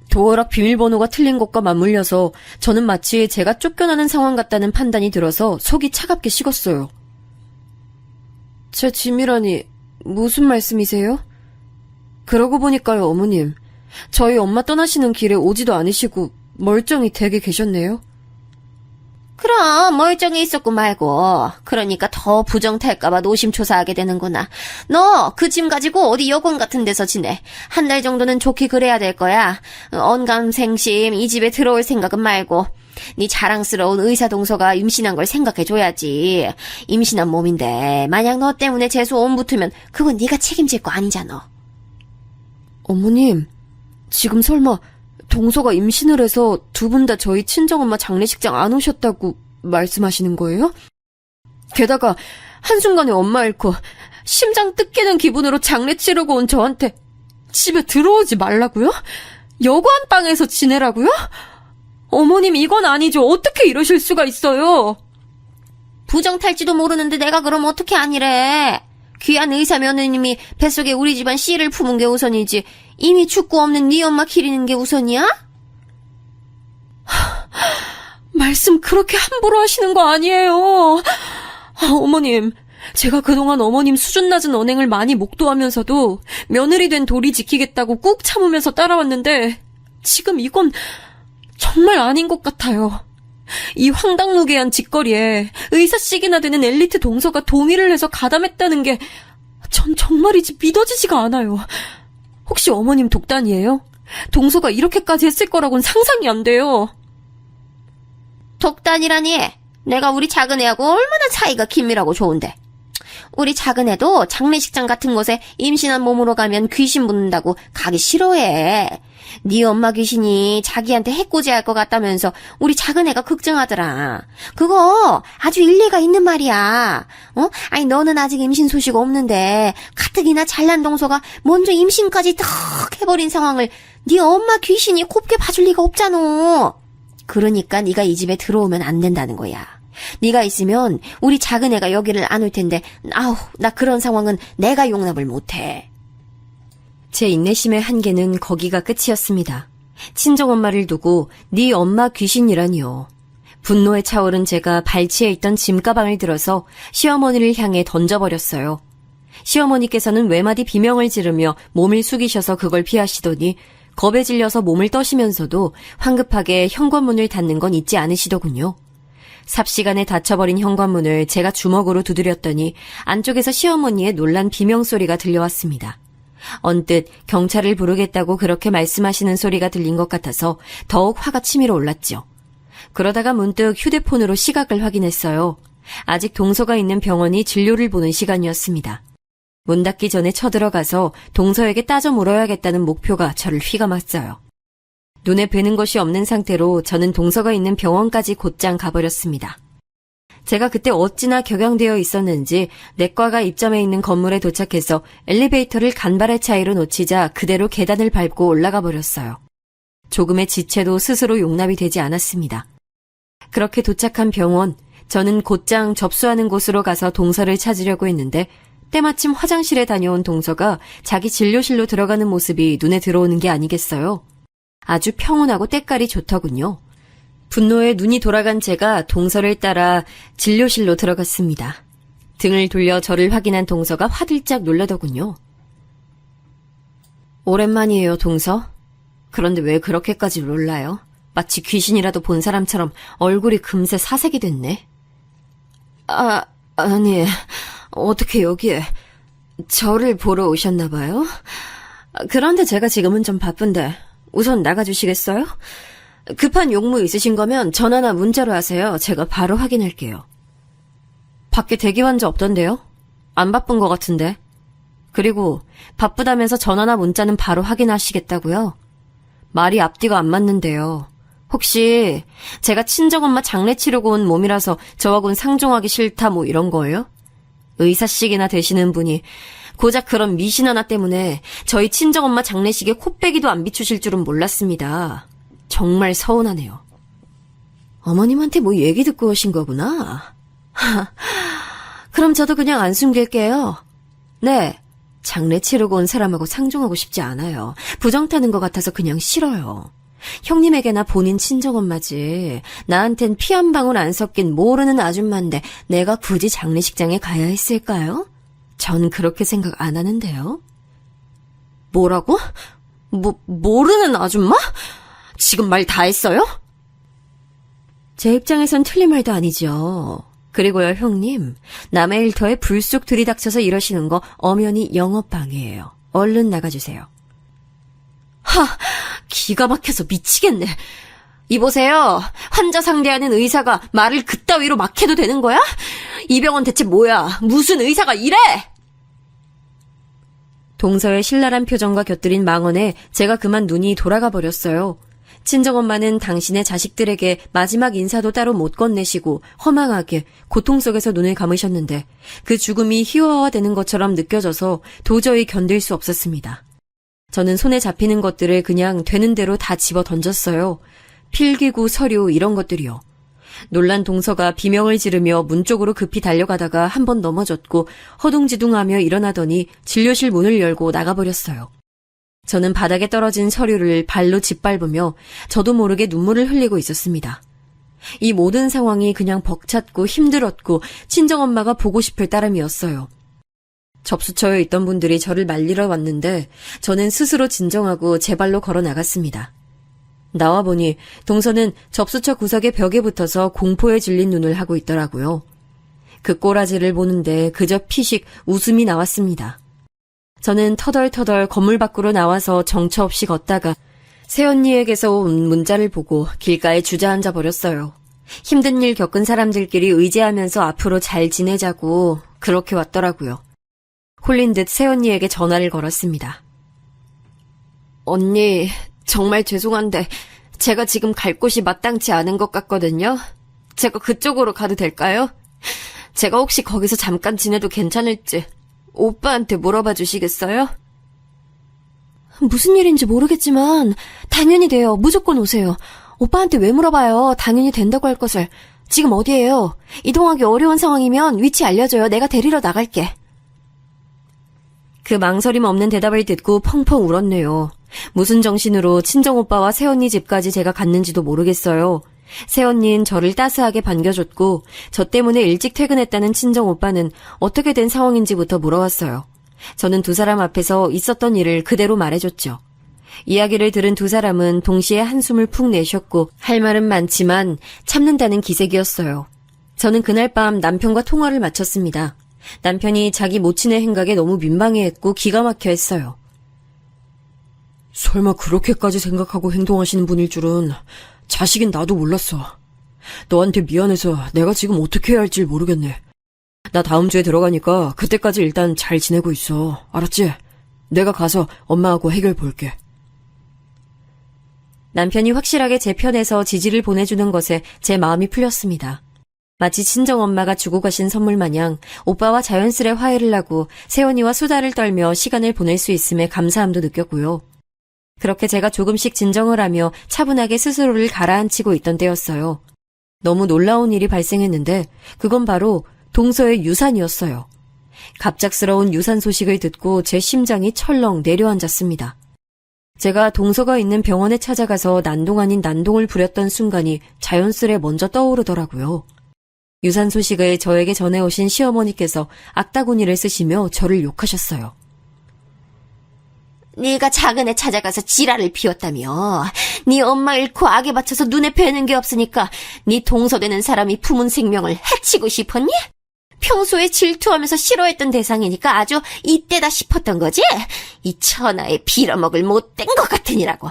도어락 비밀번호가 틀린 것과 맞물려서 저는 마치 제가 쫓겨나는 상황 같다는 판단이 들어서 속이 차갑게 식었어요. 제 짐이라니 무슨 말씀이세요? 그러고 보니까요, 어머님. 저희 엄마 떠나시는 길에 오지도 않으시고 멀쩡히 댁에 계셨네요. 그럼 멀쩡히 있었고 말고. 그러니까 더 부정탈까봐 노심초사하게 되는구나. 너 그 짐 가지고 어디 여관 같은 데서 지내. 한 달 정도는 좋게 그래야 될 거야. 언감생심 이 집에 들어올 생각은 말고. 네 자랑스러운 의사 동서가 임신한 걸 생각해줘야지. 임신한 몸인데 만약 너 때문에 재수 온 붙으면 그건 네가 책임질 거 아니잖아. 어머님, 지금 설마 동서가 임신을 해서 두 분 다 저희 친정엄마 장례식장 안 오셨다고 말씀하시는 거예요? 게다가 한순간에 엄마 잃고 심장 뜯기는 기분으로 장례 치르고 온 저한테 집에 들어오지 말라고요? 여관방에서 지내라고요? 어머님, 이건 아니죠. 어떻게 이러실 수가 있어요? 부정탈지도 모르는데 내가 그럼 어떻게 아니래. 귀한 의사 며느님이 뱃속에 우리 집안 씨를 품은 게 우선이지 이미 죽고 없는 네 엄마 기리는 게 우선이야? 말씀 그렇게 함부로 하시는 거 아니에요. 어머님, 제가 그동안 어머님 수준 낮은 언행을 많이 목도하면서도 며느리 된 도리 지키겠다고 꾹 참으면서 따라왔는데 지금 이건 정말 아닌 것 같아요. 이 황당무계한 짓거리에 의사씩이나 되는 엘리트 동서가 동의를 해서 가담했다는 게 전 정말이지 믿어지지가 않아요. 혹시 어머님 독단이에요? 동서가 이렇게까지 했을 거라고는 상상이 안 돼요. 독단이라니. 내가 우리 작은애하고 얼마나 사이가 긴밀하고 좋은데. 우리 작은애도 장례식장 같은 곳에 임신한 몸으로 가면 귀신 붙는다고 가기 싫어해. 네 엄마 귀신이 자기한테 해코지할 것 같다면서 우리 작은애가 걱정하더라. 그거 아주 일리가 있는 말이야. 아니 너는 아직 임신 소식 없는데 가뜩이나 잘난 동서가 먼저 임신까지 탁 해버린 상황을 네 엄마 귀신이 곱게 봐줄 리가 없잖아. 그러니까 네가 이 집에 들어오면 안 된다는 거야. 네가 있으면 우리 작은 애가 여기를 안 올 텐데 아우 나 그런 상황은 내가 용납을 못해. 제 인내심의 한계는 거기가 끝이었습니다. 친정엄마를 두고 네 엄마 귀신이라니요. 분노에 차오른 제가 발치에 있던 짐가방을 들어서 시어머니를 향해 던져버렸어요. 시어머니께서는 외마디 비명을 지르며 몸을 숙이셔서 그걸 피하시더니 겁에 질려서 몸을 떠시면서도 황급하게 현관문을 닫는 건 잊지 않으시더군요. 삽시간에 닫혀버린 현관문을 제가 주먹으로 두드렸더니 안쪽에서 시어머니의 놀란 비명소리가 들려왔습니다. 언뜻 경찰을 부르겠다고 그렇게 말씀하시는 소리가 들린 것 같아서 더욱 화가 치밀어 올랐죠. 그러다가 문득 휴대폰으로 시각을 확인했어요. 아직 동서가 있는 병원이 진료를 보는 시간이었습니다. 문 닫기 전에 쳐들어가서 동서에게 따져 물어야겠다는 목표가 저를 휘감았어요. 눈에 뵈는 것이 없는 상태로 저는 동서가 있는 병원까지 곧장 가버렸습니다. 제가 그때 어찌나 격양되어 있었는지 내과가 입점해 있는 건물에 도착해서 엘리베이터를 간발의 차이로 놓치자 그대로 계단을 밟고 올라가 버렸어요. 조금의 지체도 스스로 용납이 되지 않았습니다. 그렇게 도착한 병원, 저는 곧장 접수하는 곳으로 가서 동서를 찾으려고 했는데 때마침 화장실에 다녀온 동서가 자기 진료실로 들어가는 모습이 눈에 들어오는 게 아니겠어요? 아주 평온하고 때깔이 좋더군요. 분노에 눈이 돌아간 제가 동서를 따라 진료실로 들어갔습니다. 등을 돌려 저를 확인한 동서가 화들짝 놀라더군요. 오랜만이에요, 동서. 그런데 왜 그렇게까지 놀라요? 마치 귀신이라도 본 사람처럼 얼굴이 금세 사색이 됐네. 아니, 어떻게 여기에 저를 보러 오셨나 봐요? 그런데 제가 지금은 좀 바쁜데 우선 나가주시겠어요? 급한 용무 있으신 거면 전화나 문자로 하세요. 제가 바로 확인할게요. 밖에 대기 환자 없던데요? 안 바쁜 것 같은데. 그리고 바쁘다면서 전화나 문자는 바로 확인하시겠다고요? 말이 앞뒤가 안 맞는데요. 혹시 제가 친정엄마 장례 치르고 온 몸이라서 저하고는 상종하기 싫다 뭐 이런 거예요? 의사씩이나 되시는 분이 고작 그런 미신 하나 때문에 저희 친정엄마 장례식에 코빼기도 안 비추실 줄은 몰랐습니다. 정말 서운하네요. 어머님한테 뭐 얘기 듣고 오신 거구나. 그럼 저도 그냥 안 숨길게요. 네, 장례 치르고 온 사람하고 상종하고 싶지 않아요. 부정 타는 것 같아서 그냥 싫어요. 형님에게나 본인 친정엄마지. 나한텐 피 한 방울 안 섞인 모르는 아줌마인데 내가 굳이 장례식장에 가야 했을까요? 전 그렇게 생각 안 하는데요. 뭐라고? 모르는 아줌마? 지금 말 다 했어요? 제 입장에선 틀린 말도 아니죠. 그리고요, 형님. 남의 일터에 불쑥 들이닥쳐서 이러시는 거 엄연히 영업방해예요. 얼른 나가주세요. 기가 막혀서 미치겠네. 이보세요. 환자 상대하는 의사가 말을 그따위로 막 해도 되는 거야? 이 병원 대체 뭐야? 무슨 의사가 이래? 동서의 신랄한 표정과 곁들인 망언에 제가 그만 눈이 돌아가 버렸어요. 친정엄마는 당신의 자식들에게 마지막 인사도 따로 못 건네시고 허망하게 고통 속에서 눈을 감으셨는데 그 죽음이 희화화되는 것처럼 느껴져서 도저히 견딜 수 없었습니다. 저는 손에 잡히는 것들을 그냥 되는 대로 다 집어 던졌어요. 필기구, 서류 이런 것들이요. 놀란 동서가 비명을 지르며 문 쪽으로 급히 달려가다가 한 번 넘어졌고 허둥지둥하며 일어나더니 진료실 문을 열고 나가버렸어요. 저는 바닥에 떨어진 서류를 발로 짓밟으며 저도 모르게 눈물을 흘리고 있었습니다. 이 모든 상황이 그냥 벅찼고 힘들었고 친정엄마가 보고 싶을 따름이었어요. 접수처에 있던 분들이 저를 말리러 왔는데 저는 스스로 진정하고 제 발로 걸어 나갔습니다. 나와보니 동서는 접수처 구석의 벽에 붙어서 공포에 질린 눈을 하고 있더라고요. 그 꼬라지를 보는데 그저 피식 웃음이 나왔습니다. 저는 터덜터덜 건물 밖으로 나와서 정처 없이 걷다가 새언니에게서 온 문자를 보고 길가에 주저앉아 버렸어요. 힘든 일 겪은 사람들끼리 의지하면서 앞으로 잘 지내자고 그렇게 왔더라고요. 홀린 듯 새언니에게 전화를 걸었습니다. 언니, 정말 죄송한데 제가 지금 갈 곳이 마땅치 않은 것 같거든요. 제가 그쪽으로 가도 될까요? 제가 혹시 거기서 잠깐 지내도 괜찮을지 오빠한테 물어봐 주시겠어요? 무슨 일인지 모르겠지만 당연히 돼요. 무조건 오세요. 오빠한테 왜 물어봐요. 당연히 된다고 할 것을. 지금 어디예요? 이동하기 어려운 상황이면 위치 알려줘요. 내가 데리러 나갈게. 그 망설임 없는 대답을 듣고 펑펑 울었네요. 무슨 정신으로 친정오빠와 새언니 집까지 제가 갔는지도 모르겠어요. 새언니는 저를 따스하게 반겨줬고 저 때문에 일찍 퇴근했다는 친정오빠는 어떻게 된 상황인지부터 물어왔어요. 저는 두 사람 앞에서 있었던 일을 그대로 말해줬죠. 이야기를 들은 두 사람은 동시에 한숨을 푹 내쉬었고 할 말은 많지만 참는다는 기색이었어요. 저는 그날 밤 남편과 통화를 마쳤습니다. 남편이 자기 모친의 행각에 너무 민망해했고 기가 막혀 했어요. 설마 그렇게까지 생각하고 행동하시는 분일 줄은 자식인 나도 몰랐어. 너한테 미안해서 내가 지금 어떻게 해야 할지 모르겠네. 나 다음 주에 들어가니까 그때까지 일단 잘 지내고 있어. 알았지? 내가 가서 엄마하고 해결 볼게. 남편이 확실하게 제 편에서 지지를 보내주는 것에 제 마음이 풀렸습니다. 마치 친정엄마가 주고 가신 선물 마냥 오빠와 자연스레 화해를 하고 새언니와 수다를 떨며 시간을 보낼 수 있음에 감사함도 느꼈고요. 그렇게 제가 조금씩 진정을 하며 차분하게 스스로를 가라앉히고 있던 때였어요. 너무 놀라운 일이 발생했는데 그건 바로 동서의 유산이었어요. 갑작스러운 유산 소식을 듣고 제 심장이 철렁 내려앉았습니다. 제가 동서가 있는 병원에 찾아가서 난동 아닌 난동을 부렸던 순간이 자연스레 먼저 떠오르더라고요. 유산 소식을 저에게 전해오신 시어머니께서 악다구니를 쓰시며 저를 욕하셨어요. 네가 작은 애 찾아가서 지랄을 피웠다며. 네 엄마 잃고 악에 받쳐서 눈에 뵈는 게 없으니까 네 동서되는 사람이 품은 생명을 해치고 싶었니? 평소에 질투하면서 싫어했던 대상이니까 아주 이때다 싶었던 거지? 이 천하에 빌어먹을 못된 것 같으니라고.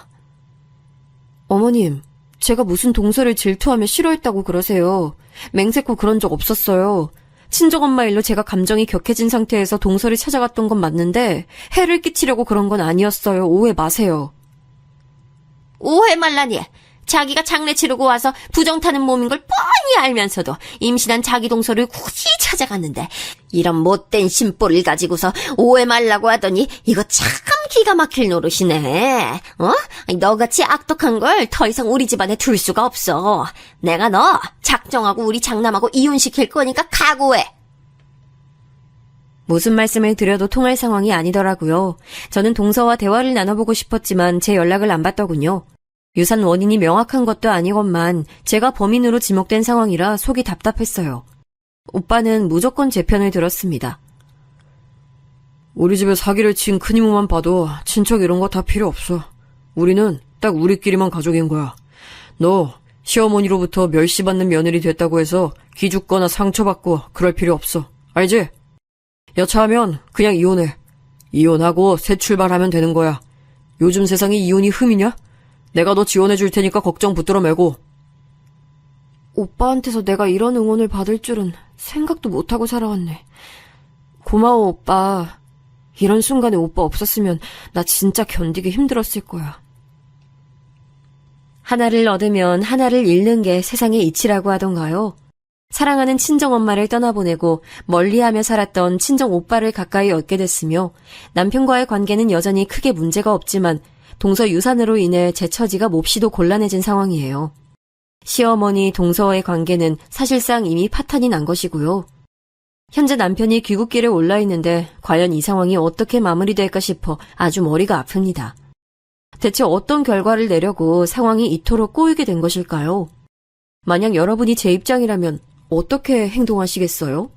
어머님, 제가 무슨 동서를 질투하며 싫어했다고 그러세요. 맹세코 그런 적 없었어요. 친정엄마 일로 제가 감정이 격해진 상태에서 동서를 찾아갔던 건 맞는데 해를 끼치려고 그런 건 아니었어요. 오해 마세요. 오해 말라니. 자기가 장례 치르고 와서 부정 타는 몸인 걸 뻔히 알면서도 임신한 자기 동서를 굳이 찾아갔는데 이런 못된 심보를 가지고서 오해 말라고 하더니 이거 참 기가 막힐 노릇이네. 너같이 악독한 걸 더 이상 우리 집안에 둘 수가 없어. 내가 너 작정하고 우리 장남하고 이혼시킬 거니까 각오해. 무슨 말씀을 드려도 통할 상황이 아니더라고요. 저는 동서와 대화를 나눠보고 싶었지만 제 연락을 안 받더군요. 유산 원인이 명확한 것도 아니건만 제가 범인으로 지목된 상황이라 속이 답답했어요. 오빠는 무조건 제 편을 들었습니다. 우리 집에 사기를 친 큰 이모만 봐도 친척 이런 거 다 필요 없어. 우리는 딱 우리끼리만 가족인 거야. 너 시어머니로부터 멸시받는 며느리 됐다고 해서 기죽거나 상처받고 그럴 필요 없어. 알지? 여차하면 그냥 이혼해. 이혼하고 새 출발하면 되는 거야. 요즘 세상에 이혼이 흠이냐? 내가 너 지원해 줄 테니까 걱정 붙들어 매고. 오빠한테서 내가 이런 응원을 받을 줄은 생각도 못하고 살아왔네. 고마워, 오빠. 이런 순간에 오빠 없었으면 나 진짜 견디기 힘들었을 거야. 하나를 얻으면 하나를 잃는 게 세상의 이치라고 하던가요? 사랑하는 친정엄마를 떠나보내고 멀리하며 살았던 친정오빠를 가까이 얻게 됐으며 남편과의 관계는 여전히 크게 문제가 없지만 동서 유산으로 인해 제 처지가 몹시도 곤란해진 상황이에요. 시어머니 동서와의 관계는 사실상 이미 파탄이 난 것이고요. 현재 남편이 귀국길에 올라 있는데 과연 이 상황이 어떻게 마무리될까 싶어 아주 머리가 아픕니다. 대체 어떤 결과를 내려고 상황이 이토록 꼬이게 된 것일까요? 만약 여러분이 제 입장이라면 어떻게 행동하시겠어요?